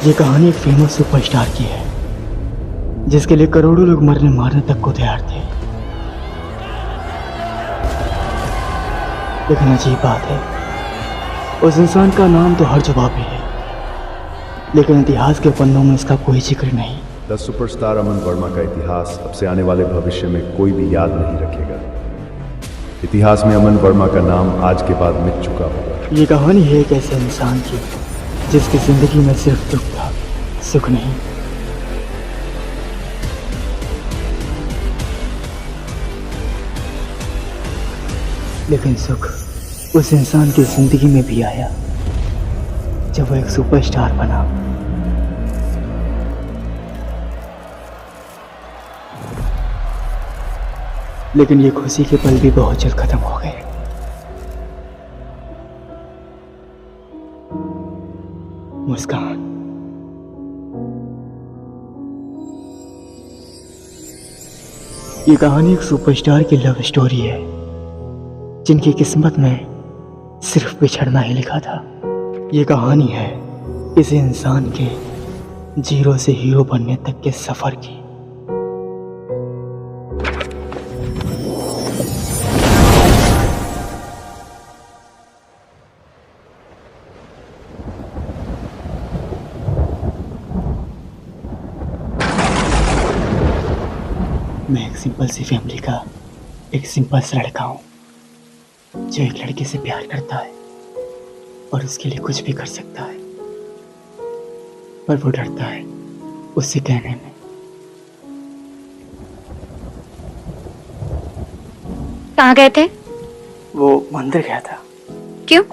ये कहानी एक फेमस सुपरस्टार की है जिसके लिए करोड़ों लोग मरने मारने तक को तैयार थे। लेकिन अजीब बात है, उस इंसान का नाम तो हर जगह पे है, लेकिन इतिहास के पन्नों में इसका कोई जिक्र नहीं। द सुपरस्टार अमन वर्मा का इतिहास अब से आने वाले भविष्य में कोई भी याद नहीं रखेगा। इतिहास में अमन वर्मा का नाम आज के बाद मिट चुका होगा। ये कहानी है एक ऐसे इंसान की जिसकी जिंदगी में सिर्फ दुख था, सुख नहीं। लेकिन सुख उस इंसान की जिंदगी में भी आया जब वो एक सुपरस्टार बना। लेकिन ये खुशी के पल भी बहुत जल्द खत्म हो गए। मुस्कान। ये कहानी एक सुपरस्टार की लव स्टोरी है जिनकी किस्मत में सिर्फ बिछड़ना ही लिखा था। ये कहानी है किसी इंसान के जीरो से हीरो बनने तक के सफर की। मैं एक सिंपल सी फैमिली का एक सिंपल सा लड़का हूँ जो एक लड़के से प्यार करता है और उसके लिए कुछ भी कर सकता है, पर वो डरता है उससे कहने में। कहाँ गए थे? वो मंदिर गया था। क्यों?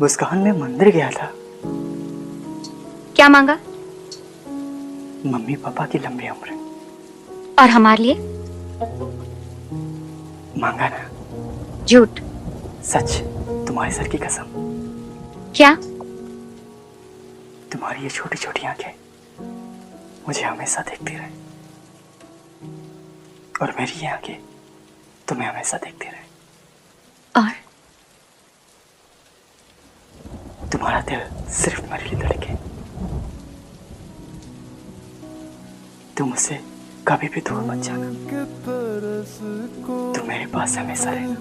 मुस्कान में मंदिर गया था। क्या मांगा? मम्मी पापा की लंबी उम्र। और हमारे लिए? मांगा ना। झूठ। सच, तुम्हारे सर की कसम। क्या? तुम्हारी ये छोटी छोटी आंखें मुझे हमेशा देखती रहे और मेरी ये आंखें तुम्हें हमेशा देखती रहे। और तुम्हारा दिल सिर्फ मेरे लिए धड़के। तुम मुझसे कभी भी दूर मत जाना। तुम मेरे पास हमेशा रहना।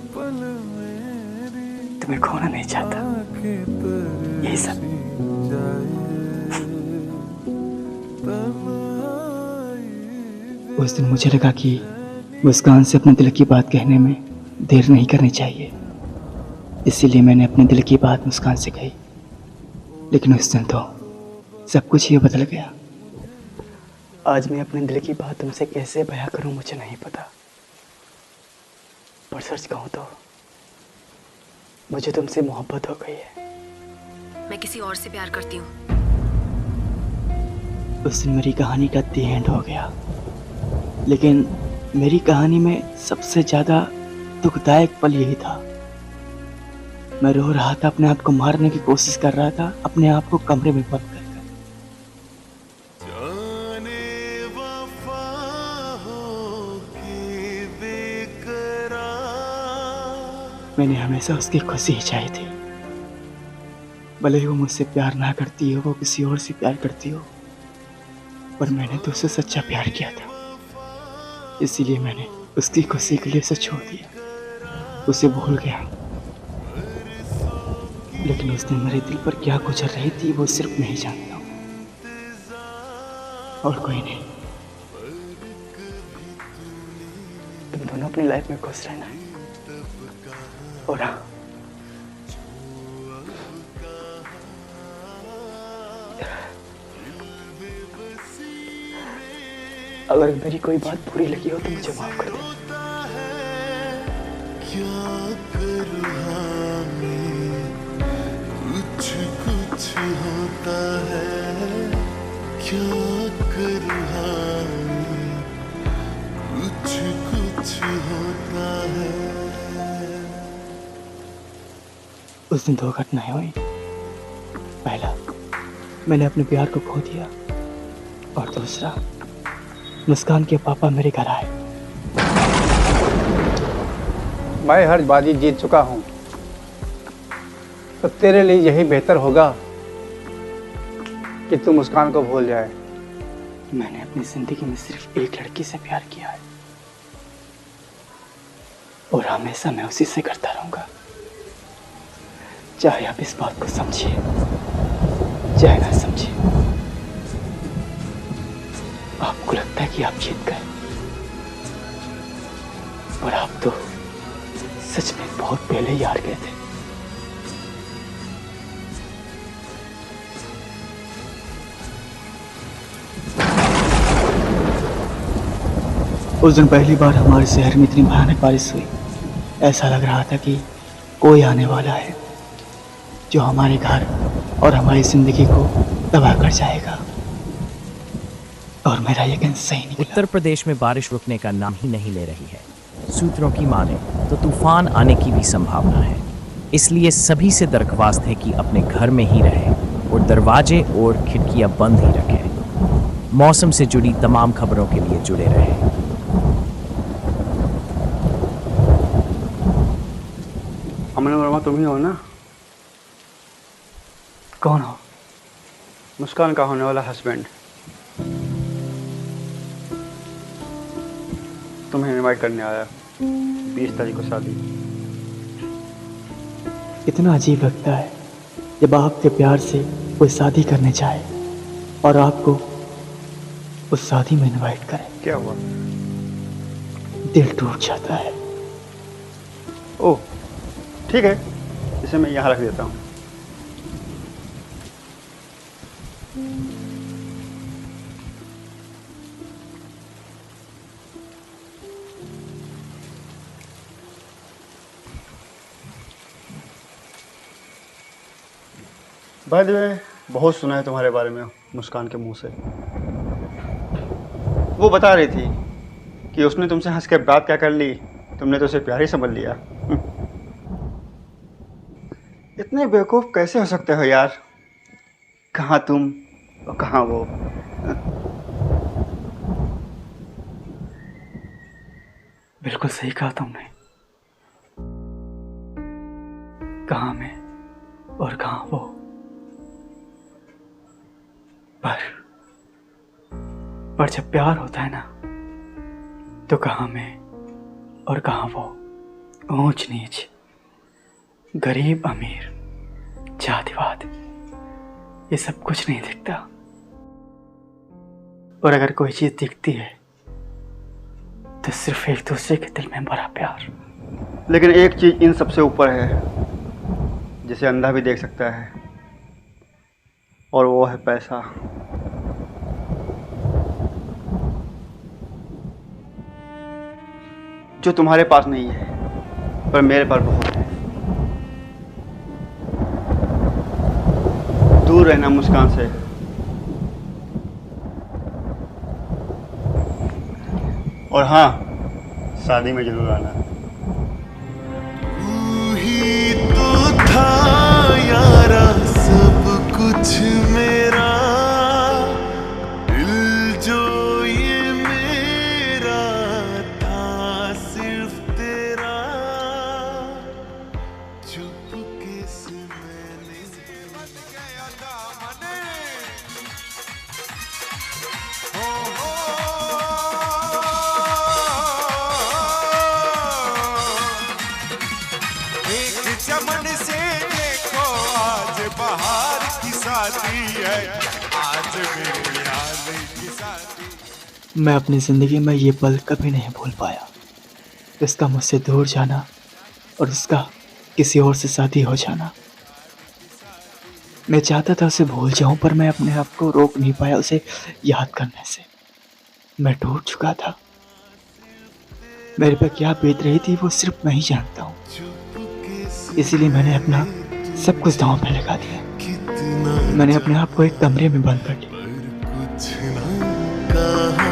तुम्हें खोना नहीं चाहता। यही सब। उस दिन मुझे लगा कि मुस्कान से अपने दिल की बात कहने में देर नहीं करनी चाहिए, इसीलिए मैंने अपने दिल की बात मुस्कान से कही। लेकिन उस दिन तो सब कुछ ही बदल गया। आज मैं अपने दिल की बात तुमसे कैसे बयां करूं मुझे नहीं पता, पर सच कहूं तो मुझे तुमसे मोहब्बत हो गई है। मैं किसी और से प्यार करती हूँ। उस दिन मेरी कहानी का दी एंड हो गया, लेकिन मेरी कहानी में सबसे ज्यादा दुखदायक पल यही था। मैं रो रहा था, अपने आप को मारने की कोशिश कर रहा था, अपने आप को कमरे में बंद कर। मैंने हमेशा उसकी खुशी ही चाही थी, भले ही वो मुझसे प्यार ना करती हो, वो किसी और से प्यार करती हो, पर मैंने तो उसे सच्चा प्यार किया था। इसीलिए मैंने उसकी खुशी के लिए उसे छोड़ दिया, उसे भूल गया। लेकिन उस दिन मेरे दिल पर क्या गुजर रही थी वो सिर्फ मैं ही जानता हूँ, और कोई नहीं। तुम दोनों अपनी लाइफ में खुश रहना। और अगर मेरी कोई बात बुरी लगी हो तो मुझे माफ कर दो। कुछ कुछ होता है, क्या करूँ कुछ कुछ होता है। उस दिन दो घटनाएं हुई। पहला, मैंने अपने प्यार को खो दिया, और दूसरा, मुस्कान के पापा मेरे घर आए। मैं हर बाजी जीत चुका हूँ, तो तेरे लिए यही बेहतर होगा कि तू मुस्कान को भूल जाए। मैंने अपनी जिंदगी में सिर्फ एक लड़की से प्यार किया है और हमेशा मैं उसी से करता रहूंगा, चाहे आप इस बात को समझिए चाहे ना समझिए। आपको लगता है कि आप जीत गए, और आप तो सच में बहुत पहले ही हार गए थे। उस दिन पहली बार हमारे शहर में इतनी भयानक बारिश हुई, ऐसा लग रहा था कि कोई आने वाला है जो हमारे घर और हमारी जिंदगी को तबाह कर जाएगा। और मेरा यकीन सही निकला। उत्तर प्रदेश में बारिश रुकने का नाम ही नहीं ले रही है। सूत्रों की माने तो तूफान आने की भी संभावना है। इसलिए सभी से दरख्वास्त है कि अपने घर में ही रहें और दरवाजे और खिड़कियां बंद ही रखें। मौसम से जुड़ी तमाम खबरों के लिए जुड़े रहें। अमन वर्मा तुम ही हो ना? कौन हो? मुस्कान का होने वाला हस्बैंड। तुम्हें इनवाइट करने आया, 20 तारीख को शादी। इतना अजीब लगता है जब आपके प्यार से कोई शादी करने चाहे और आपको उस शादी में इनवाइट करे। क्या हुआ? दिल टूट जाता है। ओह ठीक है, इसे मैं यहाँ रख देता हूँ। भाई मैंने बहुत सुना है तुम्हारे बारे में मुस्कान के मुंह से। वो बता रही थी कि उसने तुमसे हंस के बात क्या कर ली, तुमने तो उसे प्यार ही समझ लिया। इतने बेवकूफ़ कैसे हो सकते हो यार? कहाँ तुम और कहाँ वो। बिल्कुल सही कहा तुमने। कहाँ मैं और कहाँ वो। पर जब प्यार होता है ना, तो कहाँ मैं और कहाँ वो, ऊंच नीच, गरीब अमीर, जातिवाद, ये सब कुछ नहीं दिखता। और अगर कोई चीज दिखती है तो सिर्फ एक दूसरे के दिल में भरा प्यार। लेकिन एक चीज इन सबसे ऊपर है जिसे अंधा भी देख सकता है, और वो है पैसा। जो तुम्हारे पास नहीं है पर मेरे पास बहुत है। दूर रहना मुस्कान से। और हाँ, शादी में जरूर आना। तू ही तो था यारा सब कुछ मेरा, दिल जो ये मेरा था सिर्फ तेरा, चुपके से मैंने बन गया दामने। एक चमन से देखो आज बाहर की शादी है, आज मेरे यार की शादी। मैं अपनी जिंदगी में ये पल कभी नहीं भूल पाया, उसका मुझसे दूर जाना और उसका किसी और से शादी हो जाना। मैं चाहता था उसे भूल जाऊं, पर मैं अपने आप को रोक नहीं पाया उसे याद करने से। मैं टूट चुका था। मेरे पे क्या बीत रही थी वो सिर्फ मैं ही जानता हूँ। इसीलिए मैंने अपना सब कुछ दांव पे लगा दिया। मैंने अपने आप को एक कमरे में बंद कर लिया। कुछ ना कहा,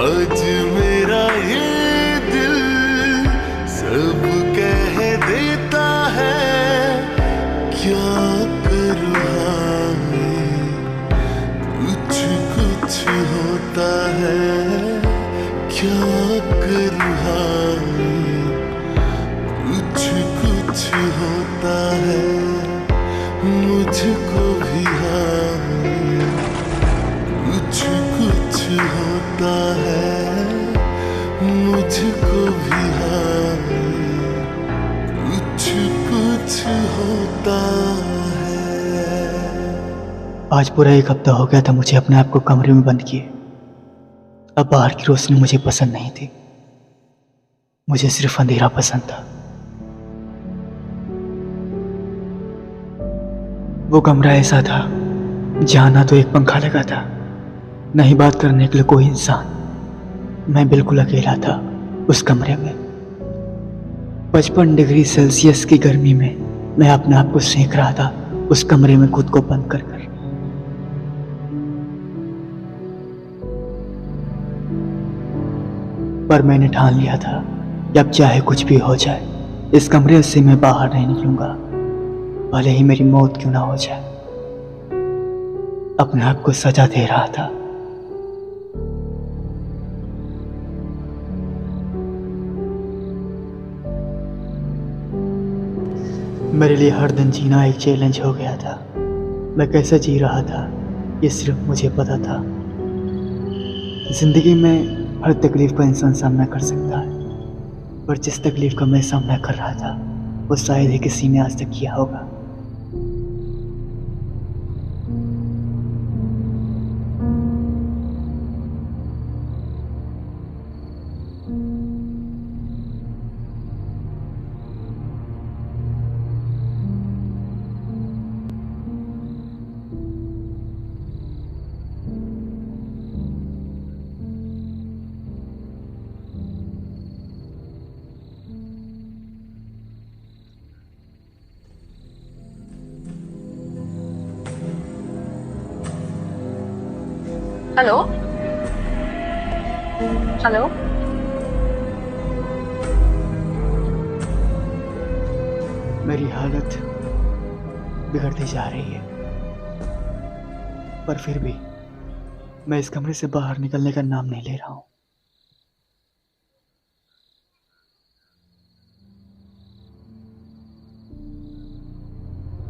आज मेरा ये दिल सब कह देता है, क्या करूँ मैं, कुछ कुछ होता है, क्या करूँ मैं, कुछ कुछ होता है, मुझको आज पूरा एक हफ्ता हो गया था मुझे अपने आप को कमरे में बंद किए। अब बाहर की रोशनी मुझे पसंद नहीं थी, मुझे सिर्फ अंधेरा पसंद था। वो कमरा ऐसा था जहां ना तो एक पंखा लगा था, ना ही बात करने के लिए कोई इंसान। मैं बिल्कुल अकेला था उस कमरे में। 55 डिग्री सेल्सियस की गर्मी में मैं अपने आप को सेंक रहा था उस कमरे में खुद को बंद कर कर। पर मैंने ठान लिया था कि अब चाहे कुछ भी हो जाए, इस कमरे से मैं बाहर नहीं निकलूंगा, भले ही मेरी मौत क्यों ना हो जाए। अपने आप को सजा दे रहा था। मेरे लिए हर दिन जीना एक चैलेंज हो गया था। मैं कैसे जी रहा था ये सिर्फ मुझे पता था। जिंदगी में हर तकलीफ का इंसान सामना कर सकता है, पर जिस तकलीफ का मैं सामना कर रहा था वो शायद ही किसी ने आज तक किया होगा। Hello hello. मेरी हालत बिगड़ती जा रही है, पर फिर भी मैं इस कमरे से बाहर निकलने का नाम नहीं ले रहा हूं।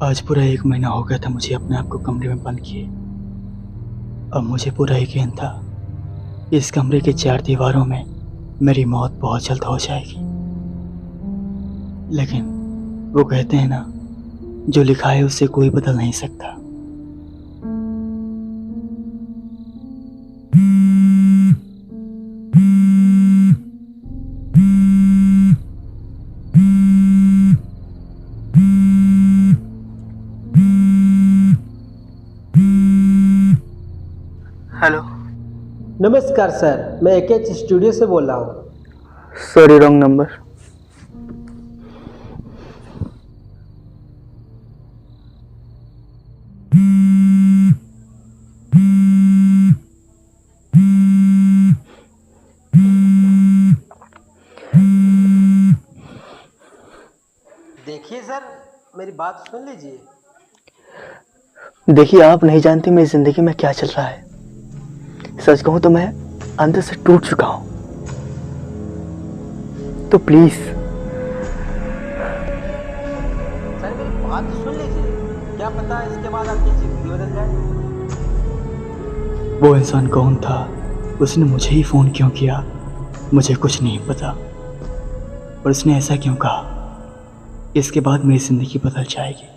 आज पूरा 1 महीना हो गया था मुझे अपने आप को कमरे में बंद किए। अब मुझे पूरा यकीन था इस कमरे के 4 दीवारों में मेरी मौत बहुत जल्द हो जाएगी। लेकिन वो कहते हैं ना, जो लिखा है उसे कोई बदल नहीं सकता। हेलो। नमस्कार सर, मैं एकेच स्टूडियो से बोल रहा हूँ। Sorry, wrong number. देखिए सर, मेरी बात सुन लीजिए। देखिए, आप नहीं जानते मेरी जिंदगी में क्या चल रहा है। सच कहूं तो मैं अंदर से टूट चुका हूं, तो प्लीज सर मेरी बात सुन लीजिए, क्या पता इसके बाद आपकी जिंदगी बदल जाए। वो इंसान कौन था, उसने मुझे ही फोन क्यों किया, मुझे कुछ नहीं पता। और उसने ऐसा क्यों कहा, इसके बाद मेरी जिंदगी बदल जाएगी।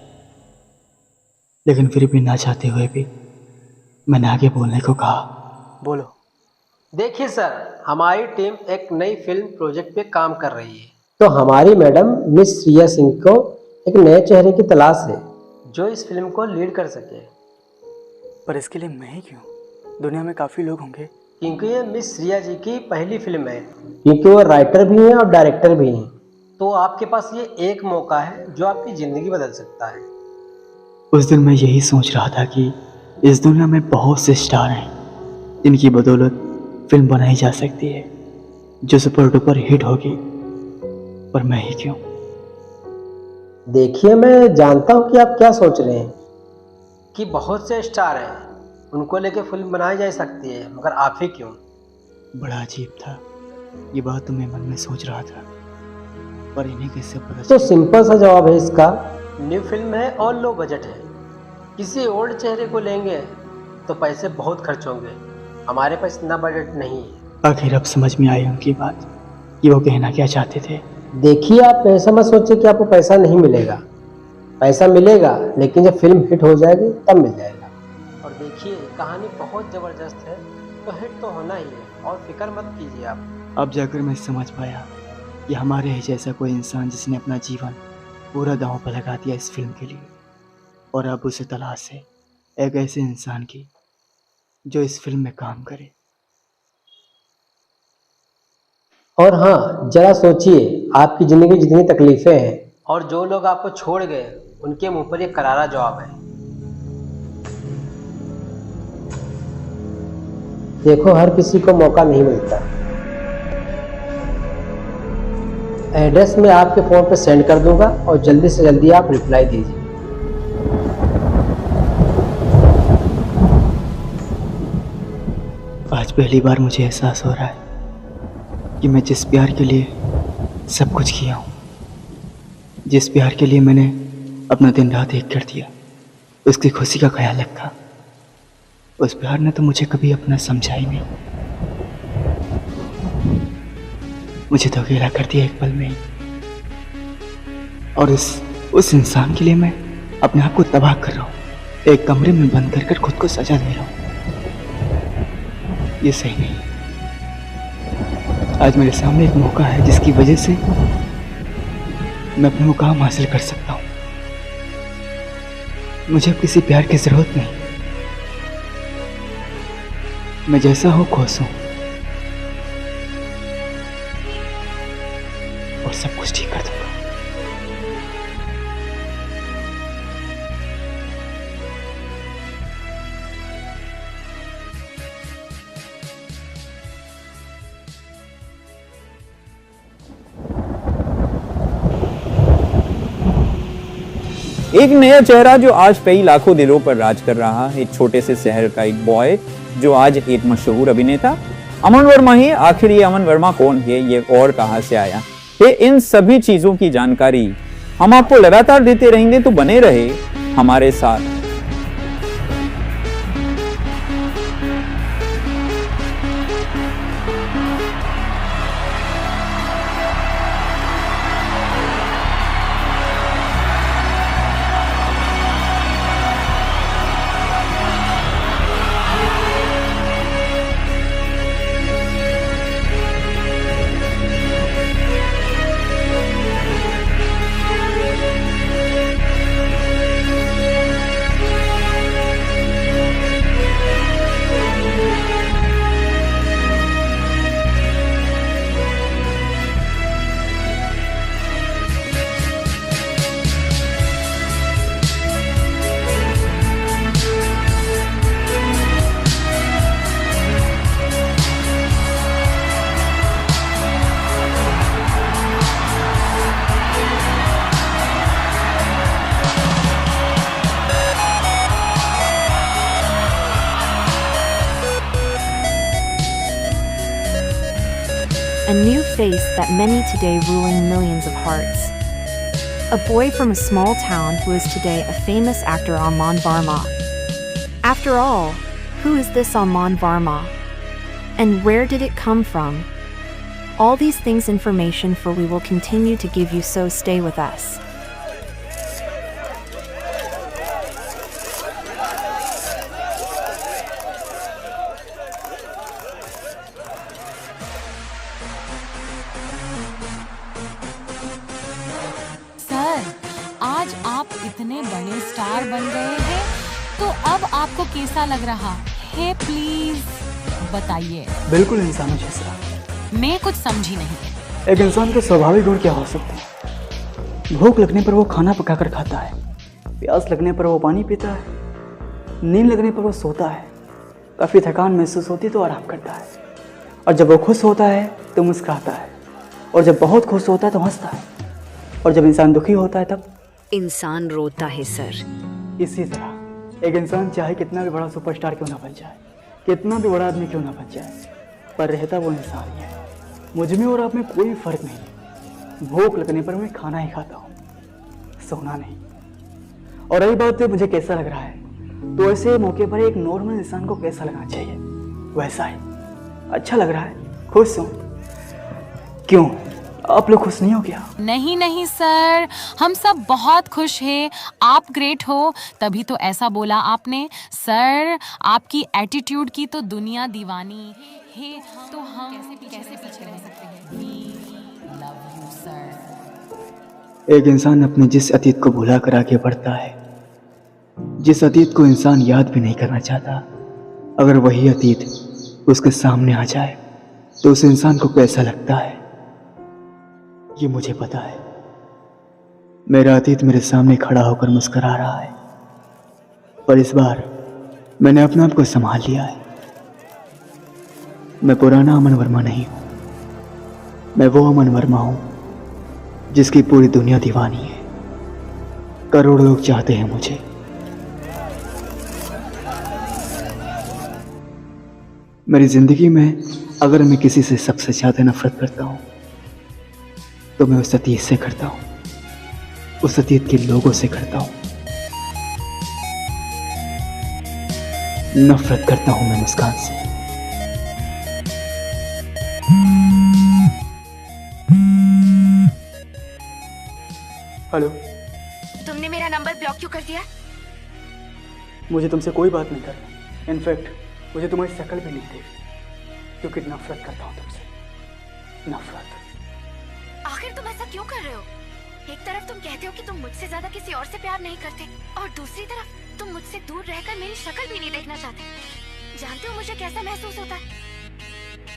लेकिन फिर भी ना चाहते हुए भी मैंने आगे बोलने को कहा। बोलो। देखिए सर, हमारी टीम एक नई फिल्म प्रोजेक्ट पे काम कर रही है, तो हमारी मैडम मिस श्रिया सिंह को एक नए चेहरे की तलाश है जो इस फिल्म को लीड कर सके। पर इसके लिए मैं ही क्यों, दुनिया में काफी लोग होंगे। क्योंकि ये मिस श्रिया जी की पहली फिल्म है, क्योंकि वो राइटर भी हैं और डायरेक्टर भी हैं, तो आपके पास ये एक मौका है जो आपकी जिंदगी बदल सकता है। उस दिन मैं यही सोच रहा था कि इस दुनिया में बहुत से स्टार हैं जिनकी बदौलत फिल्म बनाई जा सकती है जो सुपर डुपर हिट होगी, पर मैं ही क्यों। देखिए, मैं जानता हूँ कि आप क्या सोच रहे हैं कि बहुत से स्टार हैं, उनको लेके फिल्म बनाई जा सकती है, मगर आप ही क्यों। बड़ा अजीब था, ये बात तो मैं मन में सोच रहा था, पर इन्हें कैसे पता तो चला? सिंपल सा जवाब है इसका, न्यू फिल्म है और लो बजट है। किसी ओल्ड चेहरे को लेंगे तो पैसे बहुत खर्च होंगे, हमारे पास इतना बजट नहीं है। आखिर अब समझ में आई उनकी बात कि वो कहना क्या चाहते थे। देखिए, आप ऐसा मत सोचिए कि आपको पैसा नहीं मिलेगा। पैसा मिलेगा, लेकिन जब फिल्म हिट हो जाएगी तब मिल जाएगा। और देखिए कहानी बहुत ज़बरदस्त है, तो हिट तो होना ही है, और फिक्र मत कीजिए आप। अब जाकर मैं समझ पाया कि हमारे ही जैसा कोई इंसान जिसने अपना जीवन पूरा दांव पर लगा दिया इस फिल्म के लिए, और अब उसे तलाश है एक ऐसे इंसान की जो इस फिल्म में काम करे। और हाँ, जरा सोचिए, आपकी ज़िंदगी जितनी तकलीफ़ें हैं और जो लोग आपको छोड़ गए उनके मुंह पर एक करारा जवाब है। देखो, हर किसी को मौका नहीं मिलता। एड्रेस मैं आपके फ़ोन पर सेंड कर दूंगा और जल्दी से जल्दी आप रिप्लाई दीजिए। आज पहली बार मुझे एहसास हो रहा है कि मैं जिस प्यार के लिए सब कुछ किया हूँ, जिस प्यार के लिए मैंने अपना दिन रात एक कर दिया, उसकी खुशी का ख्याल रखा, उस प्यार ने तो मुझे कभी अपना समझा ही नहीं। मुझे तो अकेला कर दिया एक पल में ही, और उस इंसान के लिए मैं अपने आप को तबाह कर रहा हूँ, एक कमरे में बंद कर खुद को सजा दे रहा हूँ। ये सही नहीं। आज मेरे सामने एक मौका है जिसकी वजह से मैं अपने मुकाम हासिल कर सकता हूँ। मुझे अब किसी प्यार की जरूरत नहीं। मैं जैसा हूँ खुश हूँ, और सब कुछ ठीक कर दूंगा। एक नया चेहरा जो आज कई लाखों दिलों पर राज कर रहा है, एक छोटे से शहर का एक बॉय जो आज एक मशहूर अभिनेता अमन वर्मा है। आखिर ये अमन वर्मा कौन है, ये और कहां से आया है, इन सभी चीजों की जानकारी हम आपको लगातार देते रहेंगे, तो बने रहे हमारे साथ। A new face that many today ruling millions of hearts. A boy from a small town who is today a famous actor, Aman Varma. After all, who is this Aman Varma? And where did it come from? All these things information for we will continue to give you, so stay with us. आज आप इतने बड़े star बन गए हैं, तो अब आपको कैसा लग रहा है, प्लीज बताइए। बिल्कुल इंसानों जैसा। मैं कुछ समझी नहीं। एक इंसान के स्वाभाविक गुण क्या हो सकते हैं? भूख लगने पर वो खाना पकाकर खाता है, प्यास लगने पर वो पानी पीता है, नींद लगने पर वो सोता है, काफ़ी थकान महसूस होती तो आराम करता है, और जब वो खुश होता है तो मुस्कुराता है, और जब बहुत खुश होता है तो हंसता है, और जब इंसान दुखी होता है तब इंसान रोता है सर। इसी तरह एक इंसान चाहे कितना भी बड़ा सुपरस्टार क्यों ना बन जाए, कितना भी बड़ा आदमी क्यों ना बन जाए, पर रहता वो इंसान ही है। मुझ में और आप में कोई फ़र्क नहीं। भूख लगने पर मैं खाना ही खाता हूँ, सोना नहीं। और रही बात तो मुझे कैसा लग रहा है, तो ऐसे मौके पर एक नॉर्मल इंसान को कैसा लगना चाहिए, वैसा ही अच्छा लग रहा है, खुश हूँ। क्यों? आप लोग खुश नहीं हो क्या? नहीं नहीं सर, हम सब बहुत खुश हैं। आप ग्रेट हो, तभी तो ऐसा बोला आपने। सर, आपकी एटीट्यूड की तो दुनिया दीवानी है, तो हम कैसे पीछे रह सकते हैं? We love you, sir. एक इंसान अपने जिस अतीत को भुला कर आगे बढ़ता है, जिस अतीत को इंसान याद भी नहीं करना चाहता, अगर वही अतीत उसके सामने आ जाए तो उस इंसान को कैसा लगता है ये मुझे पता है। मेरा अतीत मेरे सामने खड़ा होकर मुस्कुरा रहा है, पर इस बार मैंने अपने आप को संभाल लिया है। मैं पुराना अमन वर्मा नहीं हूं, मैं वो अमन वर्मा हूं जिसकी पूरी दुनिया दीवानी है। करोड़ों लोग चाहते हैं मुझे। मेरी जिंदगी में अगर मैं किसी से सबसे ज्यादा नफरत करता हूं तो मैं उस अतीत से करता हूं, उस अतीत के लोगों से करता हूं। नफरत करता हूं मैं मुस्कान से। हेलो, तुमने मेरा नंबर ब्लॉक क्यों कर दिया? मुझे तुमसे कोई बात नहीं करनी। इनफैक्ट मुझे तुम्हारी शक्ल भी नहीं देखनी, क्योंकि नफरत करता हूं तुमसे। नफरत। आखिर तुम ऐसा क्यों कर रहे हो? एक तरफ तुम कहते हो कि तुम मुझसे ज्यादा किसी और से प्यार नहीं करते, और दूसरी तरफ तुम मुझसे दूर रहकर मेरी शक्ल भी नहीं देखना चाहते। जानते हो मुझे कैसा महसूस होता है?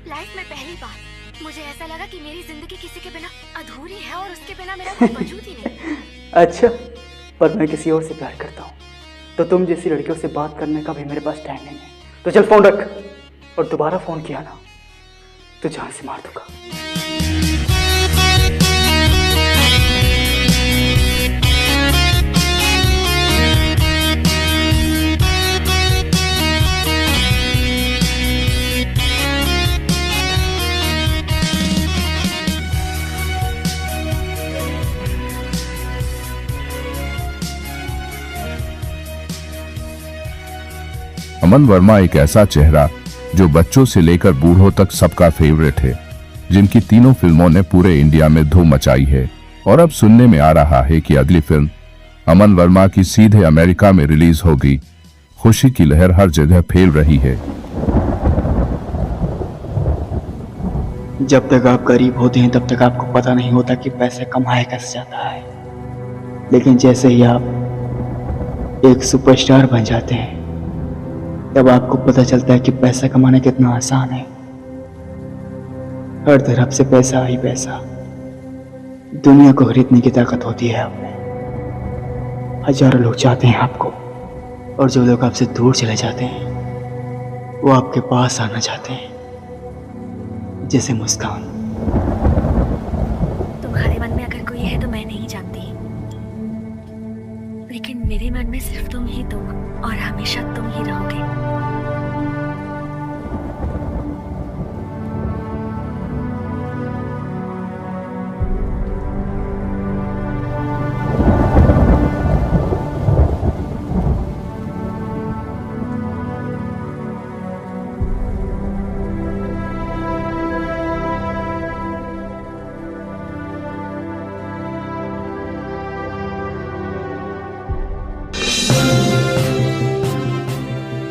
लाइफ में पहली बार मुझे ऐसा लगा कि मेरी जिंदगी किसी के बिना अधूरी है और उसके बिना मेरा कोई वजूद ही नहीं। अच्छा, पर मैं किसी और से प्यार करता हूँ, तो तुम जैसी लड़कियों से बात करने का भी मेरे पास टाइम नहीं है। तो चल फोन रख, और दोबारा फोन किया ना तो जान से मार दूंगा। अमन वर्मा एक ऐसा चेहरा जो बच्चों से लेकर बूढ़ों तक सबका फेवरेट है, जिनकी तीनों फिल्मों ने पूरे इंडिया में धूम मचाई है। और अब सुनने में आ रहा है कि अगली फिल्म अमन वर्मा की सीधे अमेरिका में रिलीज होगी। खुशी की लहर हर जगह फैल रही है। जब तक आप गरीब होते हैं तब तक आपको पता नहीं होता कि पैसे कमाया कैसे जाता है, लेकिन जैसे ही आप एक सुपरस्टार बन जाते हैं तब आपको पता चलता है कि पैसा कमाना कितना आसान है। हर तरफ से पैसा ही पैसा। दुनिया को खरीदने की ताकत होती है आप में। हजारों लोग चाहते हैं आपको, और जो लोग आपसे दूर चले जाते हैं वो आपके पास आना चाहते हैं, जैसे मुस्कान। तुम्हारे मन में अगर कोई है तो मैं नहीं जानती, लेकिन मेरे मन में सिर्फ तुम ही तुम, और हमेशा तुम ही रहोगे।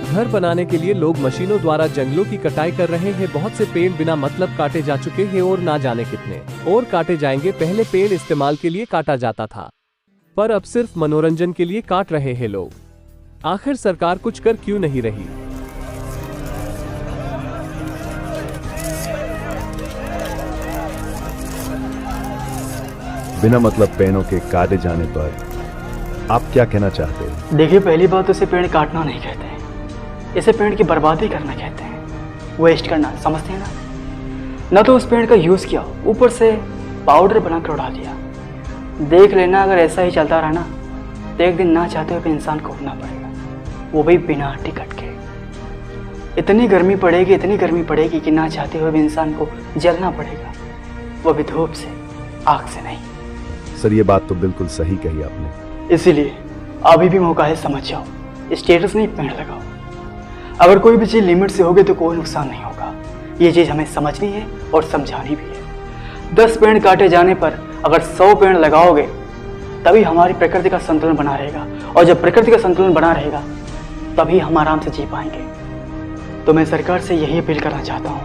घर बनाने के लिए लोग मशीनों द्वारा जंगलों की कटाई कर रहे हैं। बहुत से पेड़ बिना मतलब काटे जा चुके हैं और ना जाने कितने और काटे जाएंगे। पहले पेड़ इस्तेमाल के लिए काटा जाता था, पर अब सिर्फ मनोरंजन के लिए काट रहे हैं लोग। आखिर सरकार कुछ कर क्यों नहीं रही? बिना मतलब पेड़ों के काटे जाने पर आप क्या कहना चाहते हैं? देखिए, पहली बात तो इसे पेड़ काटना नहीं कहते हैं, इसे पेड़ की बर्बादी करना कहते हैं। वेस्ट करना, समझते हैं ना तो उस पेड़ का यूज़ किया, ऊपर से पाउडर बनाकर उड़ा दिया। देख लेना, अगर ऐसा ही चलता रहा ना तो एक दिन ना चाहते हुए इंसान को उड़ना पड़ेगा, वो भी बिना टिकट के। इतनी गर्मी पड़ेगी कि ना चाहते हुए भी इंसान को जलना पड़ेगा, वो भी धूप से, आग से नहीं। सर, ये बात तो बिल्कुल सही कही आपने। इसीलिए अभी भी मौका है, समझ जाओ। स्टेटस नहीं, पेड़ लगाओ। अगर कोई भी चीज़ लिमिट से होगी तो कोई नुकसान नहीं होगा। ये चीज़ हमें समझनी है और समझानी भी है। 10 पेड़ काटे जाने पर अगर 100 पेड़ लगाओगे तभी हमारी प्रकृति का संतुलन बना रहेगा, और जब प्रकृति का संतुलन बना रहेगा तभी हम आराम से जी पाएंगे। तो मैं सरकार से यही अपील करना चाहता हूँ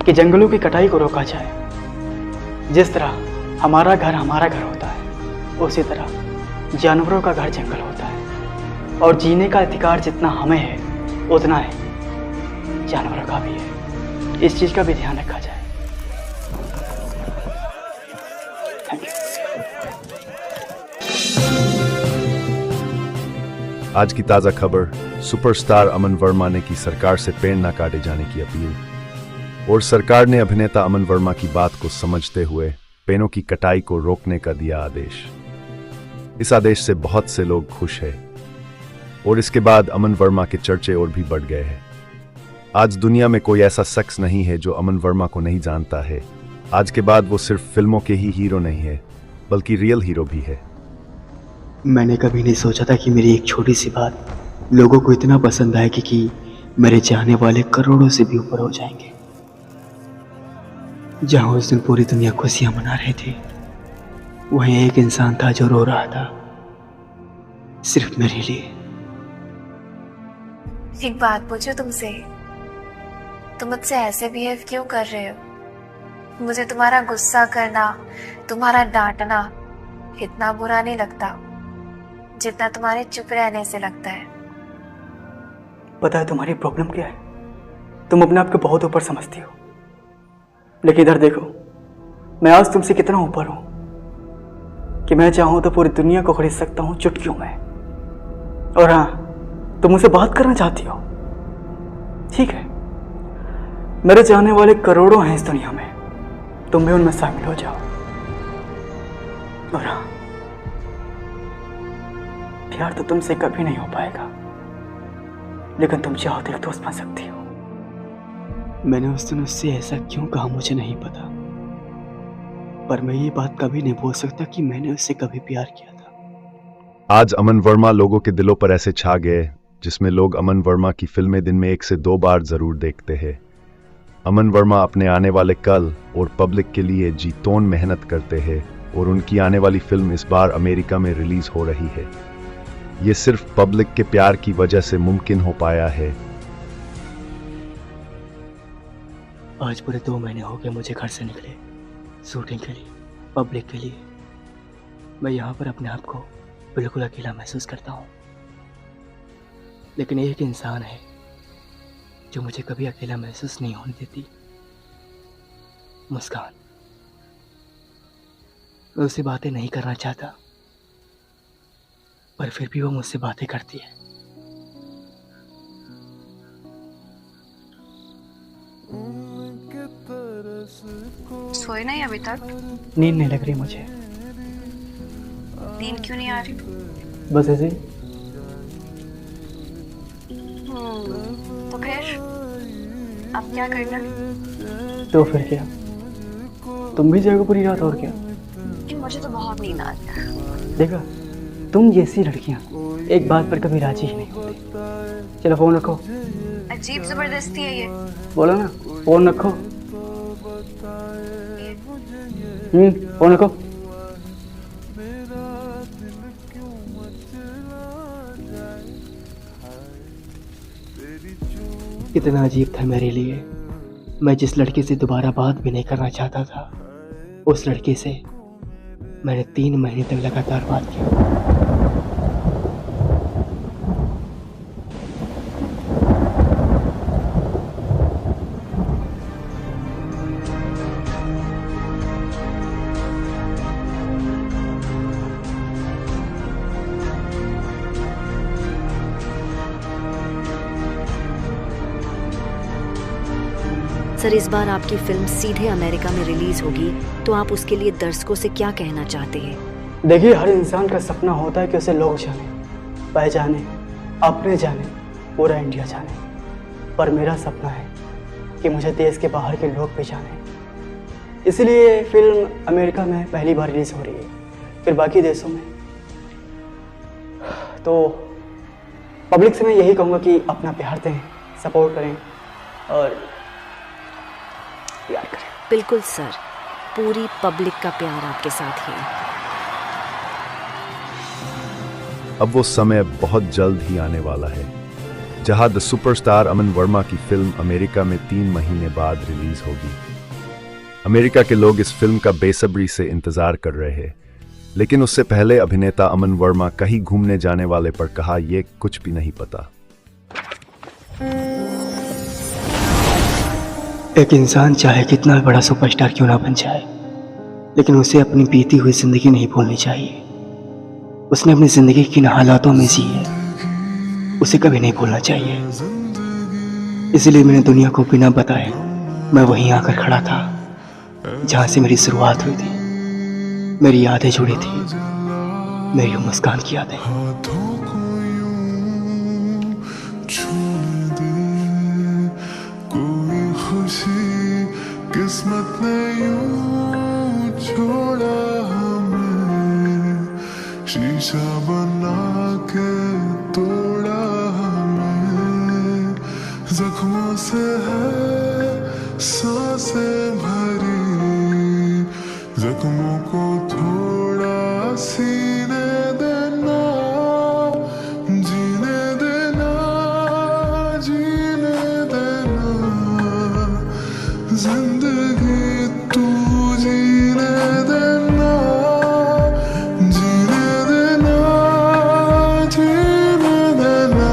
कि जंगलों की कटाई को रोका जाए। जिस तरह हमारा घर होता है, उसी तरह जानवरों का घर जंगल होता है, और जीने का अधिकार जितना हमें है उतना है जानवरों का भी है। इस चीज़ का भी ध्यान रखा जाए। Thank you. आज की ताज़ा खबर, सुपरस्टार अमन वर्मा ने की सरकार से पेड़ न काटे जाने की अपील, और सरकार ने अभिनेता अमन वर्मा की बात को समझते हुए पेड़ों की कटाई को रोकने का दिया आदेश। इस आदेश से बहुत से लोग खुश हैं, और इसके बाद अमन वर्मा के चर्चे और भी बढ़ गए हैं। आज दुनिया में कोई ऐसा शख्स नहीं है जो अमन वर्मा को नहीं जानता है। आज के बाद वो सिर्फ फिल्मों के ही हीरो नहीं है, बल्कि रियल हीरो भी है। मैंने कभी नहीं सोचा था कि मेरी एक छोटी सी बात लोगों को इतना पसंद आएगी कि मेरे चाहने वाले करोड़ों से भी ऊपर हो जाएंगे। जहां उस दिन पूरी दुनिया खुशियां मना रही थी, वहीं एक इंसान था जो रो रहा था सिर्फ मेरे लिए। एक बात पूछूं तुमसे, तुम मुझसे ऐसे बिहेव क्यों कर रहे हो? मुझे तुम्हारा गुस्सा करना, तुम्हारा डांटना इतना बुरा नहीं लगता जितना तुम्हारे चुप रहने से लगता है। पता है तुम्हारी प्रॉब्लम क्या है? तुम अपने आप को बहुत ऊपर समझती हो, लेकिन इधर देखो, मैं आज तुमसे कितना ऊपर हूं कि मैं चाहूं तो पूरी दुनिया को खरीद सकता हूं चुटकियों में। और हाँ, तुम मुझसे बात करना चाहती हो, ठीक है। मेरे चाहने वाले करोड़ों हैं इस दुनिया में, तुम भी उनमें शामिल हो जाओ। और हाँ, प्यार तो तुमसे कभी नहीं हो पाएगा, लेकिन तुम चाहो तो एक दोस्त बन सकती हो। मैंने उस दिन उससे ऐसा क्यों कहा मुझे नहीं पता, पर मैं ये बात कभी नहीं बोल सकता कि मैंने उससे कभी प्यार किया था। आज अमन वर्मा लोगों के दिलों पर ऐसे छा गए जिसमें लोग अमन वर्मा की फिल्में दिन में 1 से 2 बार जरूर देखते हैं। अमन वर्मा अपने आने वाले कल और पब्लिक के लिए जी तोड़ मेहनत करते हैं, और उनकी आने वाली फिल्म इस बार अमेरिका में रिलीज हो रही है। ये सिर्फ पब्लिक के प्यार की वजह से मुमकिन हो पाया है। आज पूरे 2 महीने हो गए मुझे घर से निकले शूटिंग के लिए, पब्लिक के लिए। मैं यहाँ पर अपने आप को बिल्कुल अकेला महसूस करता हूँ, लेकिन एक इंसान है जो मुझे कभी अकेला महसूस नहीं होने देती, मुस्कान। मैं उससे बातें नहीं करना चाहता, पर फिर भी वो मुझसे बातें करती है। सोए नहीं अभी तक? नींद नहीं लग रही मुझे। नींद क्यों नहीं आ रही? बस ऐसे ही। तो फिर अब क्या करना? तो फिर क्या, तुम भी जाओगे पूरी रात, और क्या। मुझे तो बहुत नींद आ रही है। देखा, तुम जैसी लड़कियां एक बात पर कभी राजी ही नहीं होती। चलो फोन रखो। अजीब जबरदस्ती है ये। बोलो ना, फोन रखो। फोन रखो। कितना अजीब था मेरे लिए। मैं जिस लड़की से दोबारा बात भी नहीं करना चाहता था, उस लड़की से मैंने 3 महीने तक लगातार बात की। सर, इस बार आपकी फिल्म सीधे अमेरिका में रिलीज होगी, तो आप उसके लिए दर्शकों से क्या कहना चाहते हैं? देखिए, हर इंसान का सपना होता है कि उसे लोग जाने, पहचाने, अपने जाने, पूरा इंडिया जाने। पर मेरा सपना है कि मुझे देश के बाहर के लोग भी जाने। इसलिए फिल्म अमेरिका में पहली बार रिलीज हो रही है, फिर बाकी देशों में। तो पब्लिक से मैं यही कहूँगा कि अपना प्यार दें, सपोर्ट करें और प्यार करें। बिल्कुल सर, पूरी पब्लिक का प्यार आपके साथ है। अब वो समय बहुत जल्द ही आने वाला है जहां द सुपरस्टार अमन वर्मा की फिल्म अमेरिका में 3 महीने बाद रिलीज होगी। अमेरिका के लोग इस फिल्म का बेसब्री से इंतजार कर रहे हैं, लेकिन उससे पहले अभिनेता अमन वर्मा कहीं घूमने जाने वाले पर कहा ये कुछ भी नहीं पता। एक इंसान चाहे कितना भी बड़ा सुपरस्टार क्यों ना बन जाए, लेकिन उसे अपनी बीती हुई जिंदगी नहीं भूलनी चाहिए। उसने अपनी जिंदगी किन हालातों में जी है उसे कभी नहीं भूलना चाहिए। इसलिए मैंने दुनिया को बिना बताए मैं वहीं आकर खड़ा था जहां से मेरी शुरुआत हुई थी। मेरी यादें जुड़ी थी, मेरी मुस्कान की यादें। कोई खुशी किस्मत ने यूं छोड़ा हमें, शीशा बना के तोड़ा हमें, जख्मों से है सांसें भरी, जख्मों को थोड़ा सीने देना, जीने देना, जीने देना, जिंदगी तू जीने देना, जीने देना, जीने देना,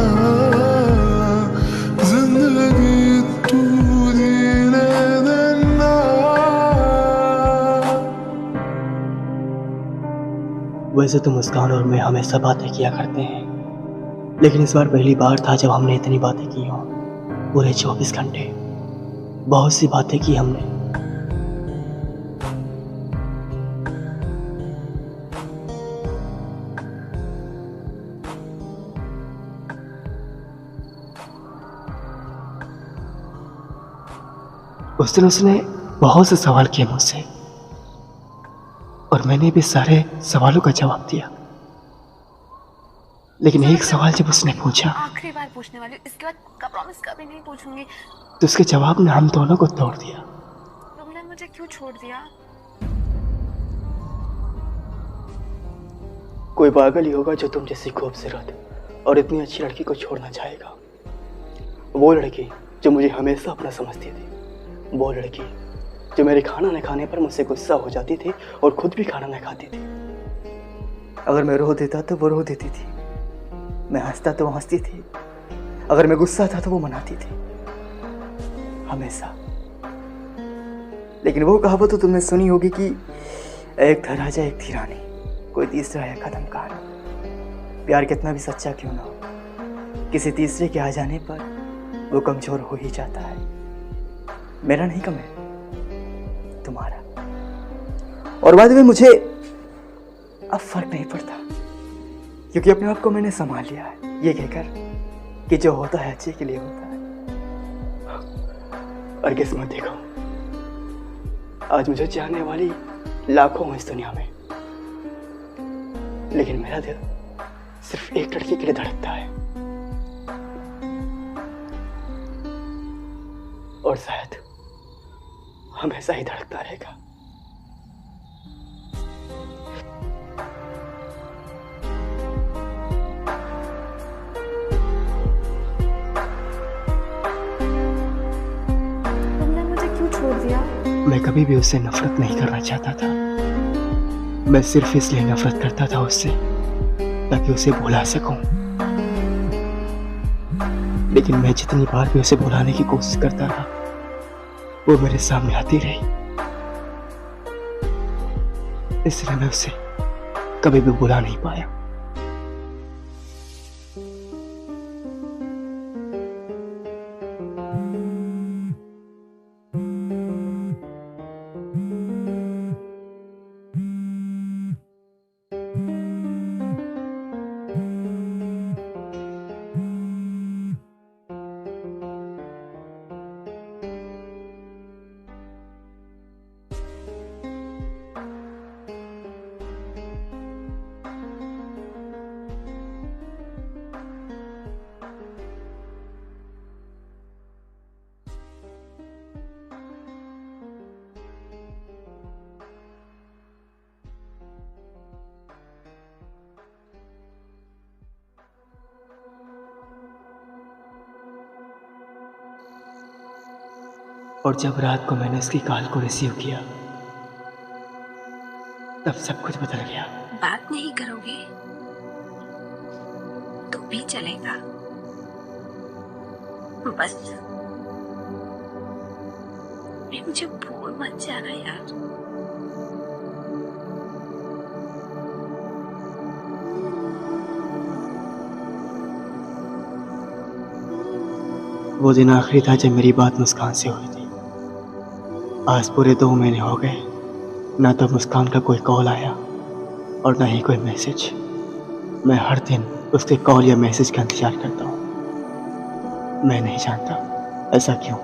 जिंदगी तू जीने देना। वैसे तो मुस्कान और मैं हमेशा बातें किया करते हैं, लेकिन इस बार पहली बार था जब हमने इतनी बातें की हों। पूरे 24 घंटे बहुत सी बातें की हमने। उस दिन उसने बहुत से सवाल किए मुझसे और मैंने भी सारे सवालों का जवाब दिया, लेकिन एक सवाल जब उसने पूछा आखिरी बार पूछने वाली हूँ, इसके बाद का प्रॉमिस कभी नहीं पूछूंगी। तो उसके जवाब ने हम दोनों को तोड़ दिया। तुमने मुझे क्यों छोड़ दिया? कोई पागल ही होगा जो तुम जैसी खूबसूरत और इतनी अच्छी लड़की को छोड़ना चाहेगा। वो लड़की जो मुझे हमेशा अपना समझती थी, वो लड़की जो मेरे खाना न खाने पर मुझसे गुस्सा हो जाती थी और खुद भी खाना न खाती थी। अगर मैं रो देता तो वो रो देती थी, मैं हंसता तो वो हंसती थी, अगर मैं गुस्सा था तो वो मनाती थी, हमेशा। लेकिन वो कहावत तो तुमने सुनी होगी कि एक था राजा एक थी रानी, कोई तीसरा है खत्म कहानी। प्यार कितना भी सच्चा क्यों ना हो, किसी तीसरे के आ जाने पर वो कमजोर हो ही जाता है। मेरा नहीं कम है, तुम्हारा। और बाद में मुझे अब फर्क नहीं पड़ता, क्योंकि अपने आप को मैंने संभाल लिया है ये कहकर कि जो होता है अच्छे के लिए होता है। और किस्मत देखो, आज मुझे चाहने वाली लाखों हैं इस दुनिया में, लेकिन मेरा दिल सिर्फ एक लड़की के लिए धड़कता है। और शायद हमेशा ही धड़कता रहेगा। तुमने मुझे क्यों छोड़ दिया? मैं कभी भी उससे नफरत नहीं करना चाहता था। मैं सिर्फ इसलिए नफरत करता था उससे ताकि उसे भुला सकूं। लेकिन मैं जितनी बार भी उसे भुलाने की कोशिश करता रहा, वो मेरे सामने आती रही। इसलिए मैं उसे कभी भी भुला नहीं पाया। और जब रात को मैंने उसकी कॉल को रिसीव किया तब सब कुछ बदल गया। बात नहीं करोगे तो भी चलेगा, बस मुझे भूल मत जाना यार। वो दिन आखिरी था जब मेरी बात मुस्कान से हुई थी। आज पूरे 2 महीने हो गए, ना तो मुस्कान का कोई कॉल आया और ना ही कोई मैसेज। मैं हर दिन उसके कॉल या मैसेज का इंतजार करता हूँ। मैं नहीं जानता ऐसा क्यों,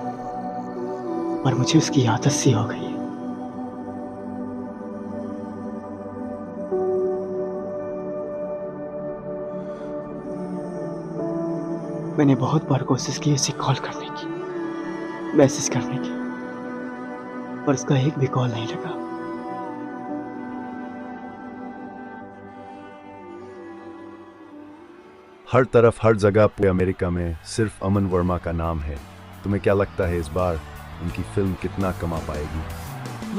पर मुझे उसकी आदत सी हो गई है। मैंने बहुत बार कोशिश की उसे कॉल करने की, मैसेज करने की, पर उसका एक भी कॉल नहीं लगा। हर तरफ हर जगह पूरे अमेरिका में सिर्फ अमन वर्मा का नाम है। तुम्हें क्या लगता है इस बार उनकी फिल्म कितना कमा पाएगी?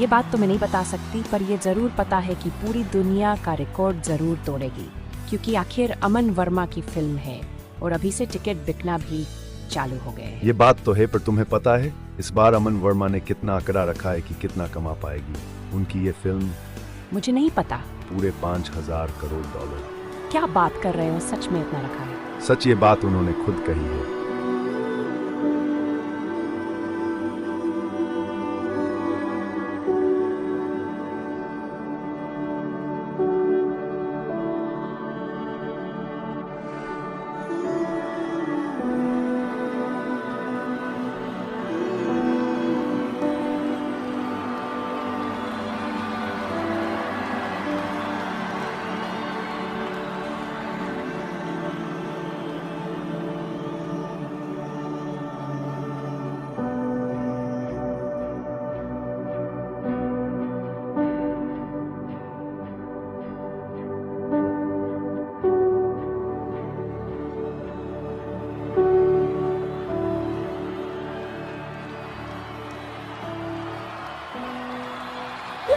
ये बात तो मैं नहीं बता सकती, पर ये जरूर पता है कि पूरी दुनिया का रिकॉर्ड जरूर तोड़ेगी, क्योंकि आखिर अमन वर्मा की फिल्म है और अभी से टिकट बिकना भी चालू हो गए। ये बात तो है, पर तुम्हें पता है इस बार अमन वर्मा ने कितना आंकड़ा रखा है कि कितना कमा पाएगी उनकी ये फिल्म? मुझे नहीं पता। पूरे 5,000 करोड़ डॉलर। क्या बात कर रहे हो, सच में इतना रखा है? सच, ये बात उन्होंने खुद कही है।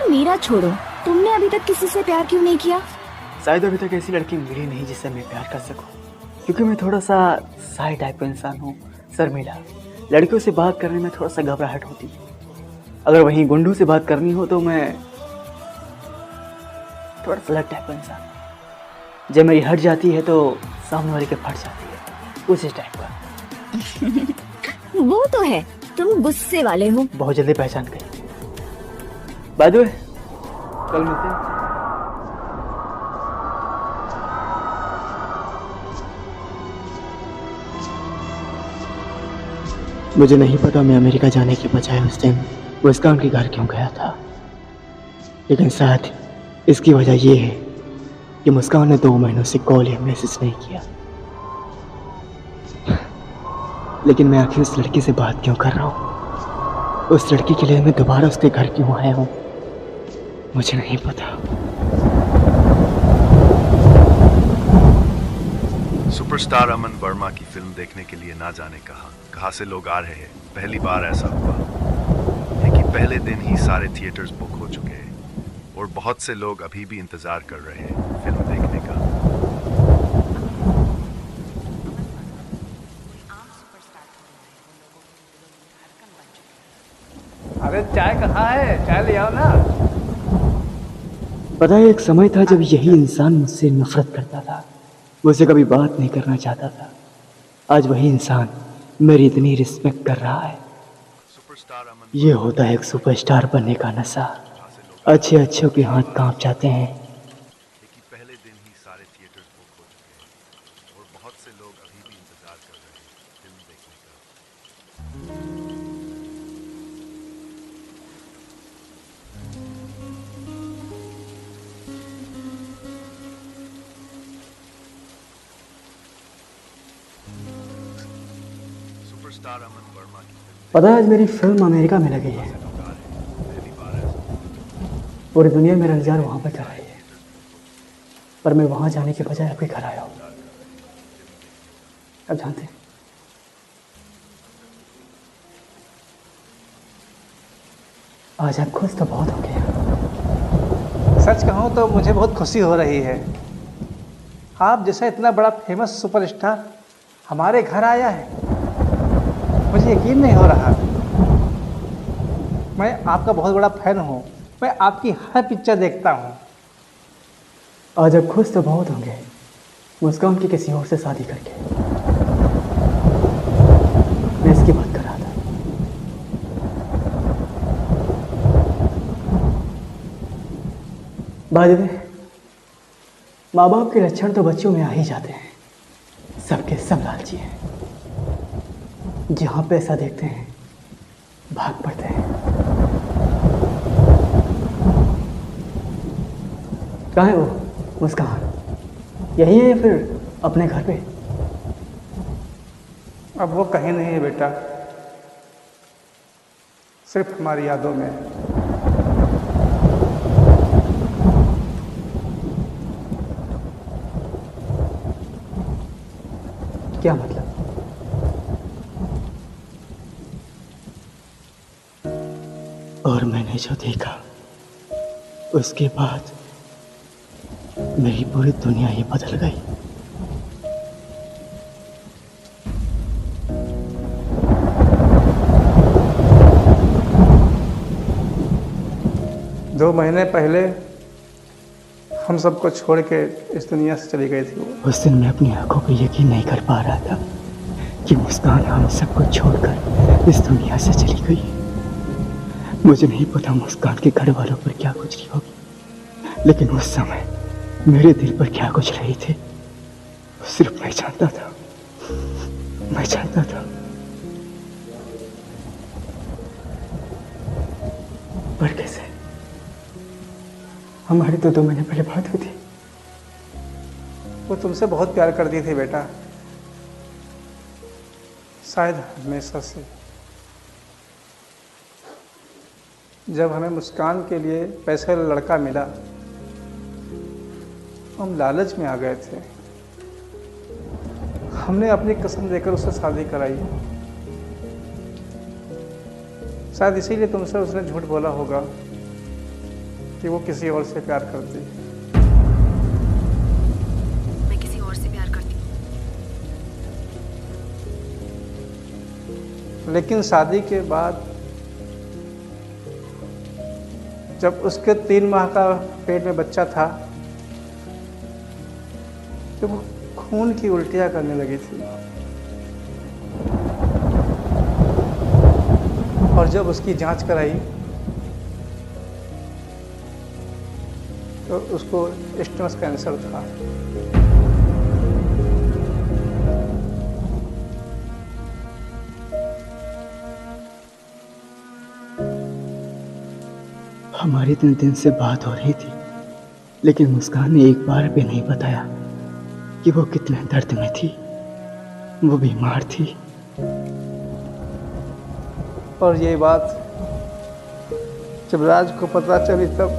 मेरा छोड़ो, तुमने अभी तक किसी से प्यार क्यों नहीं किया? शायद अभी तक ऐसी लड़की मिली नहीं जिससे मैं प्यार कर सकूं, क्योंकि मैं थोड़ा सा साई टाइप का इंसान हूँ। शर्मीला, लड़कियों से बात करने में थोड़ा सा घबराहट होती है। अगर वहीं गुंडों से बात करनी हो तो मैं थोड़ा सा अलग टाइप का इंसान हूँ। जब मेरी हट जाती है तो सामने वाले के फट जाती है, उसी टाइप का। वो तो है, तुम गुस्से वाले हो। बहुत जल्दी पहचान गई। बाय द वे, कल मिलते हैं। मुझे नहीं पता मैं अमेरिका जाने के बजाय उस दिन मुस्कान के घर क्यों गया था, लेकिन शायद इसकी वजह यह है कि मुस्कान ने 2 महीनों से कॉल या मैसेज नहीं किया। लेकिन मैं आखिर उस लड़की से बात क्यों कर रहा हूँ? उस लड़की के लिए मैं दोबारा उसके घर क्यों आया हूँ, मुझे नहीं पता। सुपरस्टार अमन वर्मा की फिल्म देखने के लिए ना जाने कहां से लोग आ रहे हैं। पहली बार ऐसा हुआ है कि पहले दिन ही सारे थिएटर्स बुक हो चुके हैं और बहुत से लोग अभी भी इंतजार कर रहे हैं फिल्म देखने का। अरे चाय कहाँ है? चाय ले आओ ना। पता है, एक समय था जब यही इंसान मुझसे नफरत करता था, मुझसे कभी बात नहीं करना चाहता था। आज वही इंसान मेरी इतनी रिस्पेक्ट कर रहा है। ये होता है एक सुपरस्टार बनने का नशा। अच्छे अच्छों के हाथ कांप जाते हैं। पहले दिन ही सारे थिएटर्स बुक हो चुके हैं और बहुत से लोग अभी भी इंतजार कर रहे हैं फिल्म देखने का। सुपरस्टार अमन वर्मा की पता है, आज मेरी फिल्म अमेरिका में लगी है। पूरी दुनिया मेरा इंतजार वहां पर कर रही है, पर मैं वहां जाने के बजाय आपके घर आया हूँ। अब जानते हैं, आज आप खुश तो बहुत हो गए। सच कहूँ तो मुझे बहुत खुशी हो रही है। आप जैसा इतना बड़ा फेमस सुपरस्टार हमारे घर आया है, मुझे यकीन नहीं हो रहा। मैं आपका बहुत बड़ा फैन हूँ, मैं आपकी हर पिक्चर देखता हूँ। आज आप खुश तो बहुत होंगे मुस्कान की किसी और से शादी करके। मैं इसकी बात कर रहा था। बाय द वे, माँ बाप के लक्षण तो बच्चों में आ ही जाते हैं। सबके सब लालची हैं। जहाँ पैसा देखते हैं भाग पड़ते हैं। कहाँ है वो मुस्कान? यही है या फिर अपने घर पे? अब वो कहीं नहीं है बेटा, सिर्फ हमारी यादों में। क्या मतलब? और मैंने जो देखा उसके बाद मेरी पूरी दुनिया ही बदल गई। दो महीने पहले हम सबको छोड़ के इस दुनिया से चली गई थी। उस दिन मैं अपनी आंखों पर यकीन नहीं कर पा रहा था कि मुस्कान हम सबको छोड़कर इस दुनिया से चली गई। मुझे नहीं पता मुस्कान के घर वालों पर क्या गुजरी होगी, लेकिन उस समय मेरे दिल पर क्या गुजर रही थी सिर्फ मैं जानता था। मैं जानता था। पर कैसे? हमारी तो 2 महीने पहले बात हुई थी। वो तुमसे बहुत प्यार करती थी बेटा, शायद हमेशा से। जब हमें मुस्कान के लिए पैसे वाला लड़का मिला, हम लालच में आ गए थे। हमने अपनी कसम देकर उससे शादी कराई। शायद इसीलिए तुमसे उसने झूठ बोला होगा कि वो किसी और से प्यार करती। मैं किसी और से प्यार करती हूँ। लेकिन शादी के बाद जब उसके 3 माह का पेट में बच्चा था, तो वो खून की उल्टियाँ करने लगी थी। और जब उसकी जांच कराई तो उसको स्टमक कैंसर था। हमारी 3 दिन से बात हो रही थी, लेकिन मुस्कान ने एक बार भी नहीं बताया कि वो कितने दर्द में थी। वो बीमार थी। और ये बात जब राज को पता चली, तब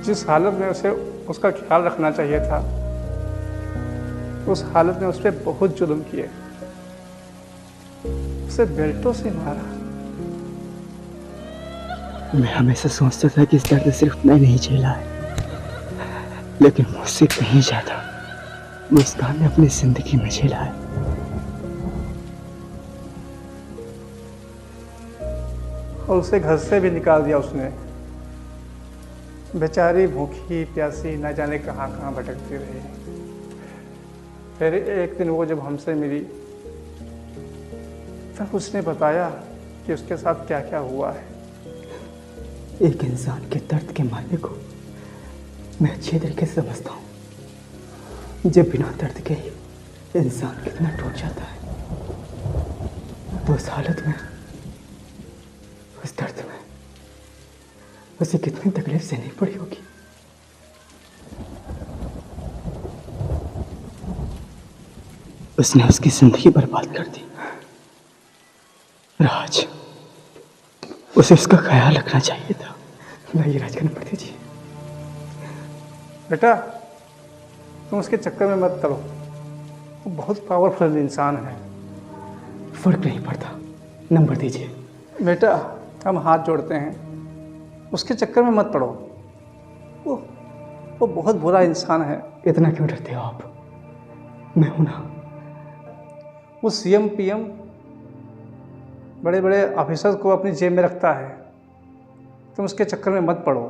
जिस हालत में उसे उसका ख्याल रखना चाहिए था, उस हालत में उस पर बहुत जुल्म किए। उसे बेल्टों से मारा। मैं हमेशा सोचता था कि इस दर्द सिर्फ मैं नहीं झेला है, लेकिन मुझसे कहीं ज्यादा मुस्कान ने अपनी जिंदगी में झेला है। और उसे घर से भी निकाल दिया उसने। बेचारी भूखी प्यासी न जाने कहाँ कहाँ भटकती रही। फिर एक दिन वो जब हमसे मिली, तब उसने बताया कि उसके साथ क्या क्या हुआ है। एक इंसान के दर्द के मायने को मैं अच्छे तरीके से समझता हूँ। जब बिना दर्द के ही इंसान कितना टूट जाता है, तो उस हालत में, उस दर्द में उसे कितनी तकलीफ सहनी पड़ी होगी। उसने उसकी जिंदगी बर्बाद कर दी। राज, उसे उसका ख्याल रखना चाहिए था। नहीं, राज करना पड़ती थी। बेटा, तुम उसके चक्कर में मत पड़ो। वो बहुत पावरफुल इंसान है। फर्क नहीं पड़ता, नंबर दीजिए। बेटा हम हाथ जोड़ते हैं, उसके चक्कर में मत पड़ो। वो बहुत बुरा इंसान है। इतना क्यों डरते हो आप? मैं हूं ना। वो सीएम पीएम बड़े बड़े ऑफिसर्स को अपनी जेब में रखता है। तुम उसके चक्कर में मत पड़ो,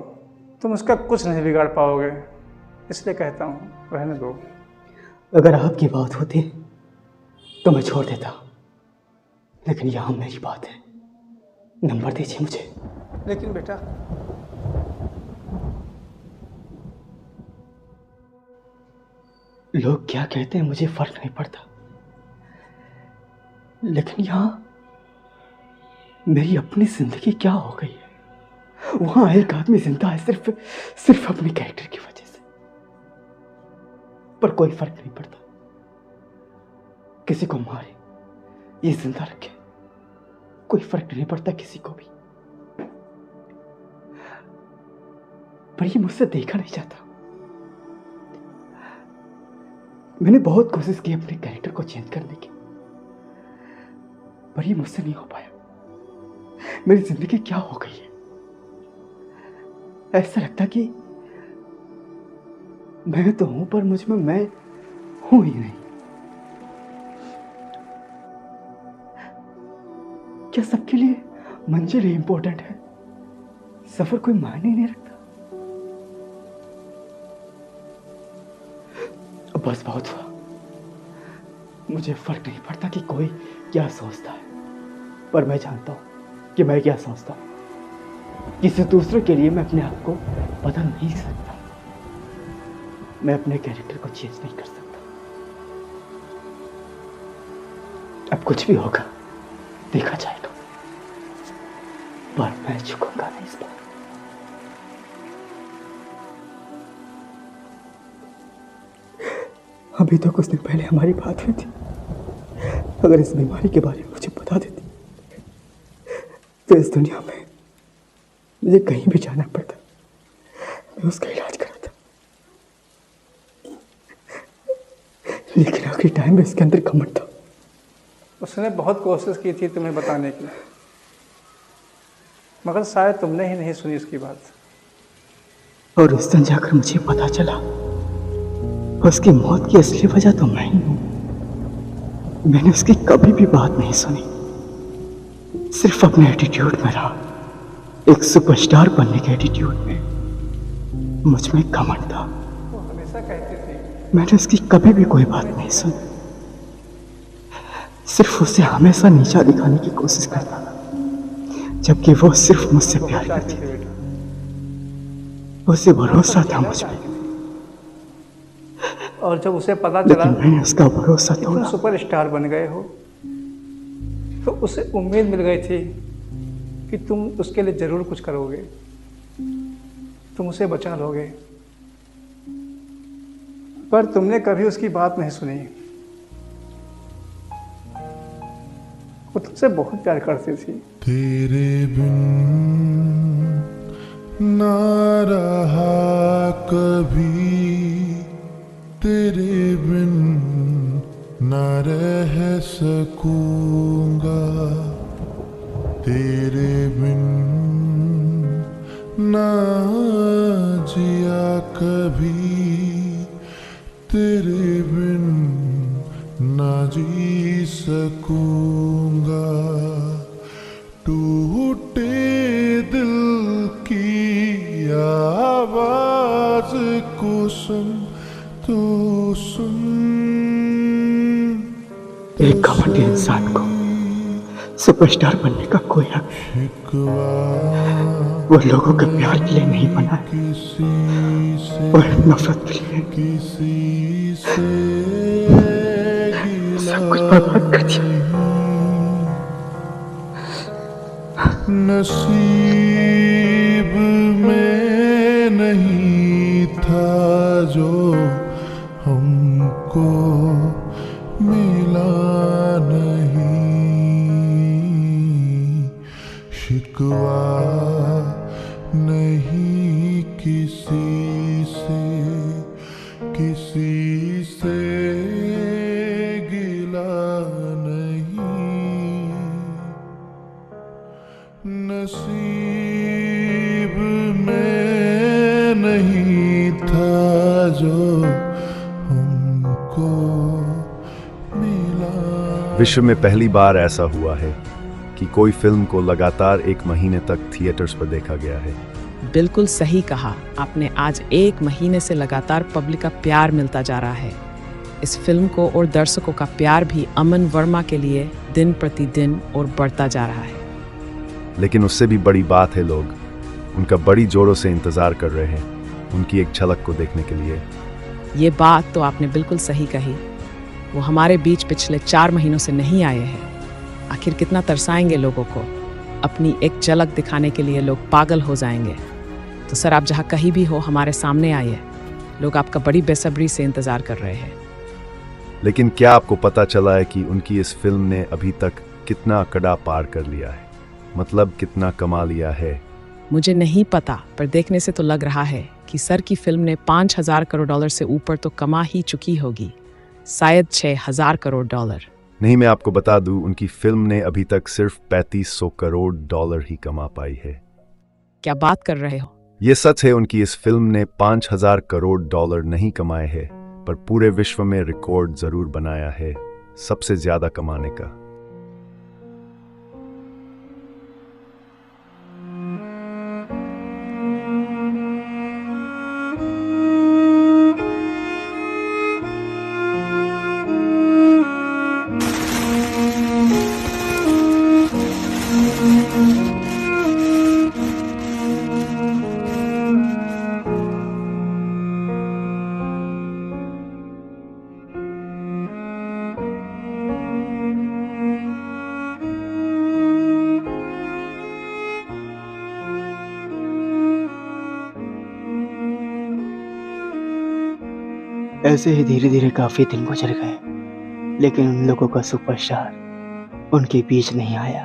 तुम उसका कुछ नहीं बिगाड़ पाओगे, इसलिए कहता हूँ रहने दो। अगर आपकी बात होती तो मैं छोड़ देता, लेकिन यहाँ मेरी बात है। नंबर दीजिए मुझे। लेकिन बेटा लोग क्या कहते हैं मुझे फर्क नहीं पड़ता, लेकिन यहाँ मेरी अपनी जिंदगी क्या हो गई है। वहां एक आदमी जिंदा है सिर्फ अपने कैरेक्टर की वजह से, पर कोई फर्क नहीं पड़ता। किसी को मारे, ये जिंदा रखे, कोई फर्क नहीं पड़ता किसी को भी। पर ये मुझसे देखा नहीं जाता। मैंने बहुत कोशिश की अपने कैरेक्टर को चेंज करने की, पर ये मुझसे नहीं हो पाया। मेरी जिंदगी क्या हो गई है? ऐसा लगता कि मैं तो हूं, पर मुझ में मैं हूं ही नहीं। क्या सबके लिए मंजिल ही इंपॉर्टेंट है? सफर कोई मायने नहीं रखता? बस बहुत हुआ। मुझे फर्क नहीं पड़ता कि कोई क्या सोचता है, पर मैं जानता हूं कि मैं क्या सोचता हूं। किसी दूसरे के लिए मैं अपने आप को बदल नहीं सकता। मैं अपने कैरेक्टर को चेंज नहीं कर सकता। अब कुछ भी होगा देखा जाएगा, पर मैं झुकूंगा नहीं इस बार। अभी तो कुछ दिन पहले हमारी बात हुई थी। अगर इस बीमारी के बारे में मुझे बता देती तो इस दुनिया में मुझे कहीं भी जाना पड़ता, मैं उसका इलाज कराता। लेकिन आखिरी टाइम में इसके अंदर घमंड था। उसने बहुत कोशिश की थी तुम्हें बताने की, मगर शायद तुमने ही नहीं सुनी उसकी बात। और उस दिन जाकर मुझे पता चला उसकी मौत की असली वजह तो मैं ही हूं। मैंने उसकी कभी भी बात नहीं सुनी, सिर्फ अपने एटीट्यूड में रहा। एक सुपरस्टार बनने के एटीट्यूड में मुझ में घमंड था। वो हमेशा कहती थी। मैंने उसकी कभी भी कोई बात नहीं सुनी, सिर्फ उसे हमेशा नीचा दिखाने की कोशिश करता था, जबकि वो सिर्फ मुझसे प्यार करती थी। उसे भरोसा था मुझ पर, और जब उसे पता चला मैंने उसका भरोसा कि तुम सुपरस्टार बन गए हो, तो उसे उम्मीद मिल गई थी कि तुम उसके लिए जरूर कुछ करोगे, तुम उसे बचा लोगे। पर तुमने कभी उसकी बात नहीं सुनी। वो तुमसे बहुत प्यार करती थी। तेरे बिन ना रहा कभी, तेरे बिन न रह सकूंगा, तेरे बिन ना जिया कभी, तेरे बिन न जी सकूंगा। टूटे दिल की आवाज को सुन तो सुन। एक घमंडी इंसान को सुपरस्टार बनने का कोई हक नहीं। वो लोगों के प्यार के लिए नहीं बना है, और नफरत के लिए सब कुछ बर्बाद कर दिया। नसीब में नहीं था जो हमको मिला नहीं, शिकवा नहीं किसी से, किसी से विश्व में पहली बार ऐसा हुआ है कि कोई फिल्म को लगातार 1 महीने तक थिएटर्स पर देखा गया है। बिल्कुल सही कहा आपने। आज 1 महीने से लगातार पब्लिक का प्यार मिलता जा रहा है। इस फिल्म को और दर्शकों का प्यार भी अमन वर्मा के लिए दिन प्रतिदिन और बढ़ता जा रहा है। लेकिन उससे भी बड़ी बात है, लोग उनका बड़ी जोरों से इंतजार कर रहे हैं उनकी एक झलक को देखने के लिए। ये बात तो आपने बिल्कुल सही कही। वो हमारे बीच पिछले 4 महीनों से नहीं आए हैं। आखिर कितना तरसाएंगे लोगों को। अपनी एक झलक दिखाने के लिए लोग पागल हो जाएंगे। तो सर, आप जहाँ कहीं भी हो हमारे सामने आइए। लोग आपका बड़ी बेसब्री से इंतजार कर रहे हैं। लेकिन क्या आपको पता चला है कि उनकी इस फिल्म ने अभी तक कितना आंकड़ा पार कर लिया है? मतलब कितना कमा लिया है? मुझे नहीं पता, पर देखने से तो लग रहा है कि सर की फिल्म ने $5,000 करोड़ से ऊपर तो कमा ही चुकी होगी। शायद $6,000 करोड़। नहीं, मैं आपको बता दूं, उनकी फिल्म ने अभी तक सिर्फ $3500 करोड़ ही कमा पाई है। क्या बात कर रहे हो? ये सच है। उनकी इस फिल्म ने $5,000 करोड़ नहीं कमाए हैं, पर पूरे विश्व में रिकॉर्ड जरूर बनाया है सबसे ज्यादा कमाने का। ऐसे ही धीरे धीरे काफी दिन गुजर गए, लेकिन उन लोगों का सुपरस्टार उनके बीच नहीं आया।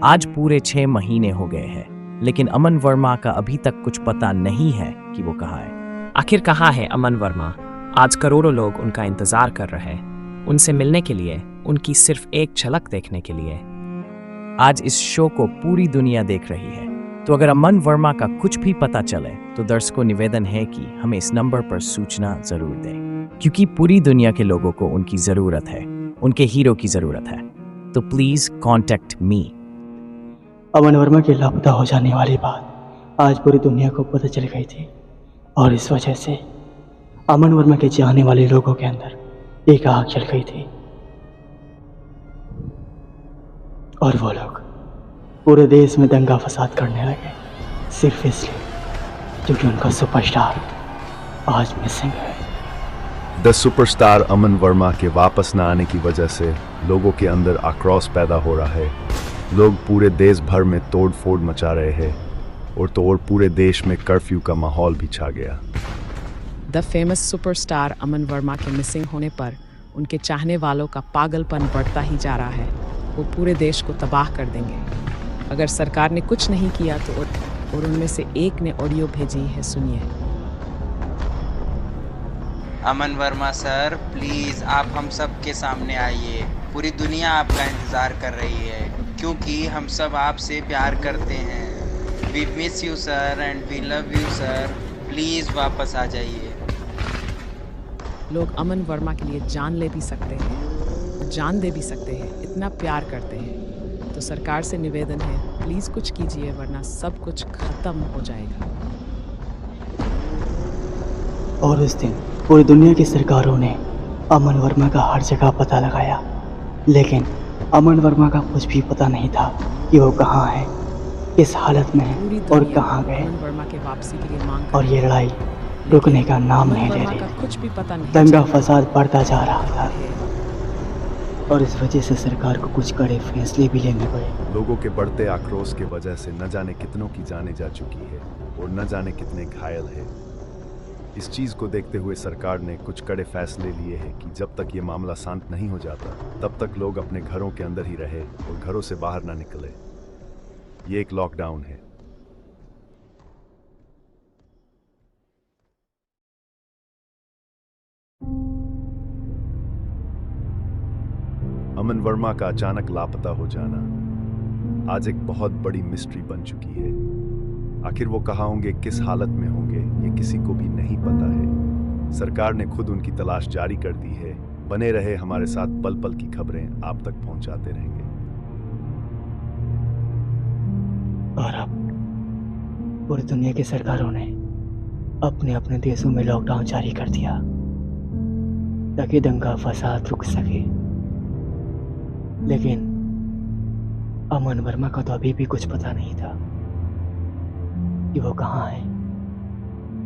आज पूरे 6 महीने हो गए हैं, लेकिन अमन वर्मा का अभी तक कुछ पता नहीं है कि वो कहाँ है। आखिर कहाँ है अमन वर्मा? आज करोड़ों लोग उनका इंतजार कर रहे हैं, उनसे मिलने के लिए, उनकी सिर्फ एक झलक देखने के लिए। आज इस शो को पूरी दुनिया देख रही है, तो अगर अमन वर्मा का कुछ भी पता चले तो दर्शकों निवेदन है कि हमें इस नंबर पर सूचना जरूर दें, क्योंकि पूरी दुनिया के लोगों को उनकी जरूरत है, उनके हीरो की जरूरत है। तो प्लीज कॉन्टेक्ट मी। अमन वर्मा के लापता हो जाने वाली बात आज पूरी दुनिया को पता चल गई थी, और इस वजह से अमन वर्मा के चाहने वाले लोगों के अंदर एक आग जल गई थी, और वो लोग पूरे देश में दंगा फसाद करने लगे, सिर्फ इसलिए क्योंकि उनका सुपरस्टार आज मिसिंग है। द सुपरस्टार अमन वर्मा के वापस न आने की वजह से लोगों के अंदर आक्रोश पैदा हो रहा है। लोग पूरे देश भर में तोड़ फोड़ मचा रहे हैं, और तो और पूरे देश में कर्फ्यू का माहौल भी छा गया। द फेमस सुपरस्टार अमन वर्मा के मिसिंग होने पर उनके चाहने वालों का पागलपन बढ़ता ही जा रहा है। वो पूरे देश को तबाह कर देंगे अगर सरकार ने कुछ नहीं किया तो। और उनमें से एक ने ऑडियो भेजी है, सुनिए। अमन वर्मा सर, प्लीज़ आप हम सब के सामने आइए। पूरी दुनिया आपका इंतज़ार कर रही है, क्योंकि हम सब आपसे प्यार करते हैं। We miss you sir and we love you sir. Please वापस आ जाइए। लोग अमन वर्मा के लिए जान ले भी सकते हैं, जान दे भी सकते हैं, इतना प्यार करते हैं। तो सरकार से निवेदन है, प्लीज़ कुछ कीजिए, वरना सब कुछ खत्म हो जाएगा। और उस दिन पूरी दुनिया की सरकारों ने अमन वर्मा का हर जगह पता लगाया, लेकिन अमन वर्मा का कुछ भी पता नहीं था कि वो कहाँ है, किस हालत में है और कहाँ गए। अमन वर्मा के वापसी के लिए मांग और ये लड़ाई रुकने का नाम नहीं ले रही। कुछ भी पता नहीं, दंगा फसाद बढ़ता जा रहा था, और इस वजह से सरकार को कुछ कड़े फैसले भी लेने पड़े। लोगों के बढ़ते आक्रोश के वजह से न जाने कितनों की जानें जा चुकी है, और न जाने कितने घायल हैं। इस चीज को देखते हुए सरकार ने कुछ कड़े फैसले लिए हैं कि जब तक ये मामला शांत नहीं हो जाता, तब तक लोग अपने घरों के अंदर ही रहे और घरों से बाहर ना निकले। ये एक लॉकडाउन है। अमन वर्मा का अचानक लापता हो जाना। आज एक बहुत बड़ी मिस्ट्री बन चुकी है। आखिर वो कहाँ होंगे, किस हालत में होंगे, ये किसी को भी नहीं पता है। सरकार ने खुद उनकी तलाश जारी कर दी है। बने रहे हमारे साथ, पल पल की खबरें आप तक पहुंचाते रहेंगे। और अब पूरी दुनिया की सरकारों ने अपने अपने देशों में लॉकडाउन जारी कर दिया ताकि दंगा फसाद रुक सके। लेकिन अमन वर्मा का तो अभी भी कुछ पता नहीं था कि वो कहाँ है,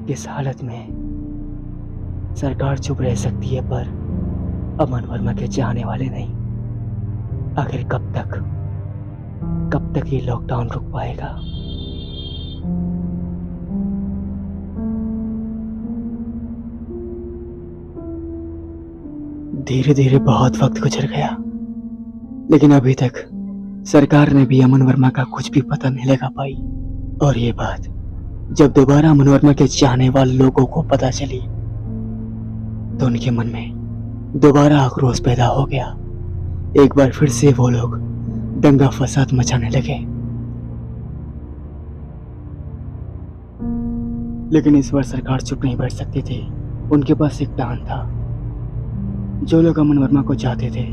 किस हालत में है। सरकार चुप रह सकती है पर अमन वर्मा के चाहने वाले नहीं। आखिर कब तक ये लॉकडाउन रुक पाएगा? धीरे धीरे बहुत वक्त गुजर गया, लेकिन अभी तक सरकार ने भी अमन वर्मा का कुछ भी पता नहीं लगा पाई। और ये बात जब दोबारा अमन वर्मा के चाहने वाले लोगों को पता चली तो उनके मन में दोबारा आक्रोश पैदा हो गया। एक बार फिर से वो लोग दंगा फसाद मचाने लगे। लेकिन इस बार सरकार चुप नहीं बैठ सकती थी। उनके पास एक प्लान था। जो लोग अमन वर्मा को चाहते थे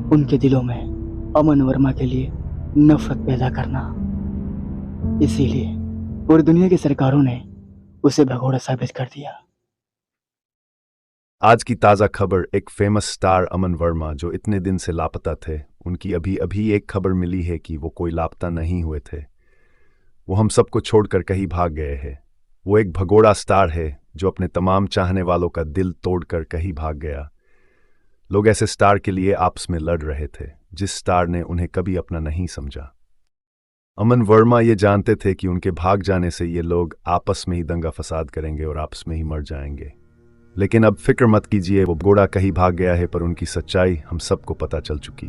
उनके दिलों में अमन वर्मा के लिए नफरत पैदा करना। इसीलिए पूरी दुनिया की सरकारों ने उसे भगोड़ा साबित कर दिया। आज की ताज़ा खबर, एक फेमस स्टार अमन वर्मा जो इतने दिन से लापता थे, उनकी अभी अभी एक खबर मिली है कि वो कोई लापता नहीं हुए थे। वो हम सबको छोड़कर कहीं भाग गए हैं। वो एक भगोड़ा स्टार है जो अपने तमाम चाहने वालों का दिल तोड़कर कहीं भाग गया। लोग ऐसे स्टार के लिए आपस में लड़ रहे थे जिस स्टार ने उन्हें कभी अपना नहीं समझा। अमन वर्मा ये जानते थे कि उनके भाग जाने से ये लोग आपस में ही दंगा फसाद करेंगे और आपस में ही मर जाएंगे। लेकिन अब फिक्र मत कीजिए, वो घोड़ा कहीं भाग गया है पर उनकी सच्चाई हम सबको पता चल चुकी।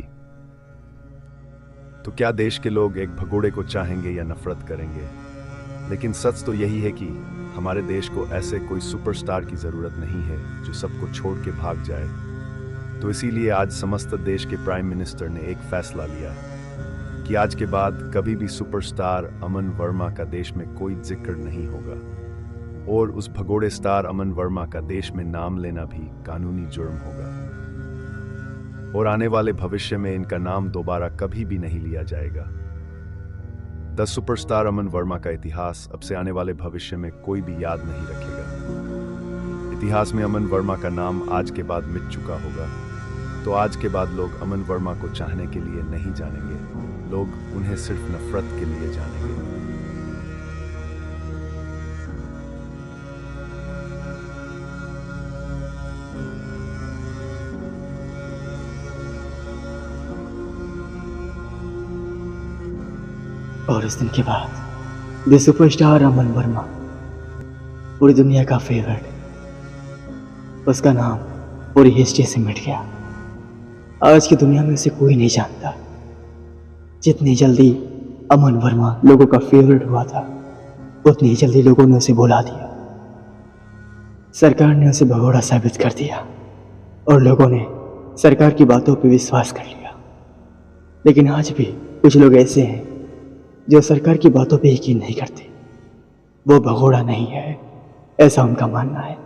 तो क्या देश के लोग एक भगोड़े को चाहेंगे या नफरत करेंगे? लेकिन सच तो यही है कि हमारे देश को ऐसे कोई सुपरस्टार की जरूरत नहीं है जो सबको छोड़ के भाग जाए। तो इसीलिए आज समस्त देश के प्राइम मिनिस्टर ने एक फैसला लिया कि आज के बाद कभी भी सुपरस्टार अमन वर्मा का देश में कोई जिक्र नहीं होगा और उस भगोड़े स्टार अमन वर्मा का देश में नाम लेना भी कानूनी जुर्म होगा और आने वाले भविष्य में इनका नाम दोबारा कभी भी नहीं लिया जाएगा। द सुपरस्टार अमन वर्मा का इतिहास अब से आने वाले भविष्य में कोई भी याद नहीं रखेगा। इतिहास में अमन वर्मा का नाम आज के बाद मिट चुका होगा। तो आज के बाद लोग अमन वर्मा को चाहने के लिए नहीं जानेंगे, लोग उन्हें सिर्फ नफरत के लिए जानेंगे। और उस दिन के बाद द सुपरस्टार अमन वर्मा, पूरी दुनिया का फेवरेट, उसका नाम पूरी हिस्ट्री से मिट गया। आज की दुनिया में उसे कोई नहीं जानता। जितनी जल्दी अमन वर्मा लोगों का फेवरेट हुआ था उतनी जल्दी लोगों ने उसे भुला दिया। सरकार ने उसे भगोड़ा साबित कर दिया और लोगों ने सरकार की बातों पर विश्वास कर लिया। लेकिन आज भी कुछ लोग ऐसे हैं जो सरकार की बातों पे यकीन नहीं करते। वो भगोड़ा नहीं है, ऐसा उनका मानना है।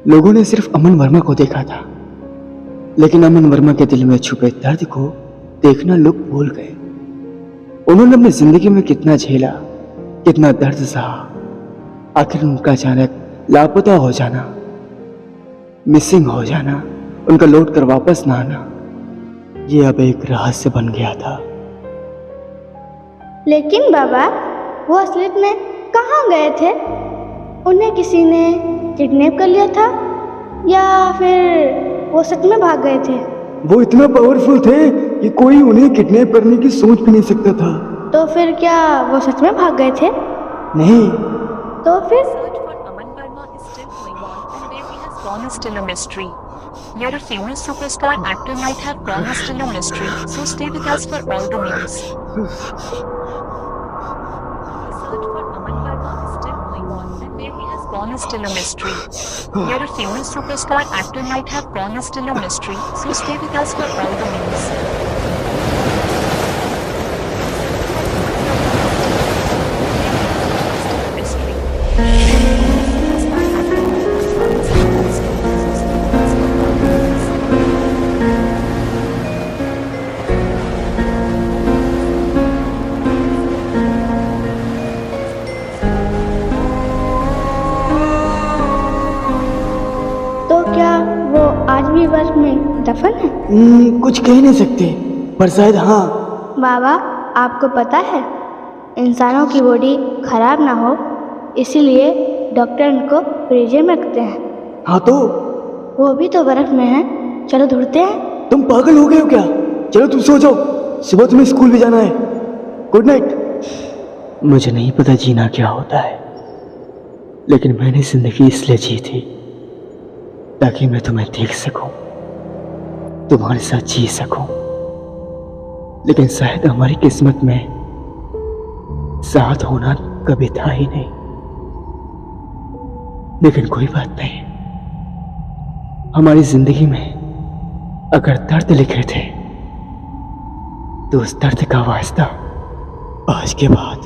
लोगों ने सिर्फ अमन वर्मा को देखा था, लेकिन अमन वर्मा के दिल में छुपे दर्द को देखना लोग भूल गए। उन्होंने अपनी जिंदगी में कितना झेला, कितना दर्द सहा। आखिर उनका अचानक लापता हो जाना, मिसिंग हो जाना, उनका लौट कर वापस ना आना, ये अब एक रहस्य बन गया था। लेकिन बाबा, वो असलियत में कहाँ गए थे? उन्हें किसी ने किडनैप कर लिया था या फिर वो सच में भाग गए थे? वो इतना पावरफुल थे कि कोई उन्हें किडनैप करने की सोच भी नहीं सकता था। तो फिर क्या वो सच में भाग गए थे? नहीं। तो फिर Gone is still a mystery. Yet a famous superstar actor might have gone is still a mystery. So stay with us for all the news. The search for Aman Verma is still going on, and where he has gone is still a mystery. You're a famous superstar actor might have gone is still a mystery, so stay with us for all the news. तो क्या वो आज भी बर्फ में दफन है? कुछ कह नहीं सकते, पर शायद हाँ। बाबा, आपको पता है इंसानों की बॉडी खराब ना हो इसीलिए डॉक्टर इनको फ्रीजर में रखते हैं। हाँ तो वो भी तो बर्फ में है, चलो ढूंढते हैं। तुम पागल हो गए हो क्या? चलो तुम सो जाओ, सुबह तुम्हें स्कूल भी जाना है। Good night. मुझे नहीं पता जीना क्या होता है, लेकिन मैंने जिंदगी इसलिए जी थी ताकि मैं तुम्हें देख सकूं, तुम्हारे साथ जी सकूं। लेकिन शायद हमारी किस्मत में साथ होना कभी था ही नहीं। लेकिन कोई बात नहीं, हमारी जिंदगी में अगर दर्द लिखे थे तो उस दर्द का वास्ता आज के बाद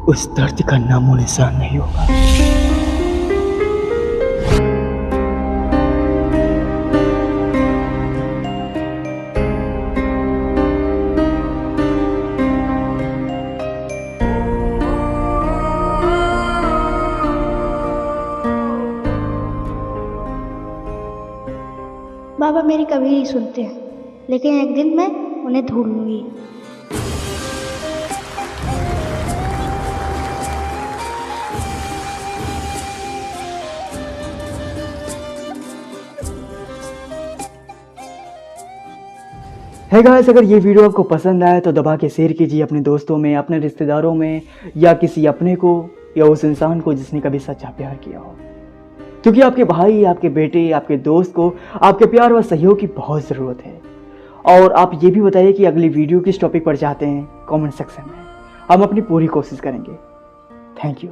उस दर्द का नामो निशान नहीं होगा। बाबा मेरी कभी नहीं सुनते हैं, लेकिन एक दिन मैं उन्हें ढूंढ लूंगी। है गाइस, अगर ये वीडियो आपको पसंद आए तो दबा के शेयर कीजिए अपने दोस्तों में, अपने रिश्तेदारों में, या किसी अपने को, या उस इंसान को जिसने कभी सच्चा प्यार किया हो। क्योंकि आपके भाई, आपके बेटे, आपके दोस्त को आपके प्यार व सहयोग की बहुत ज़रूरत है। और आप ये भी बताइए कि अगली वीडियो किस टॉपिक पर चाहते हैं, कमेंट सेक्शन में हम अपनी पूरी कोशिश करेंगे। Thank you.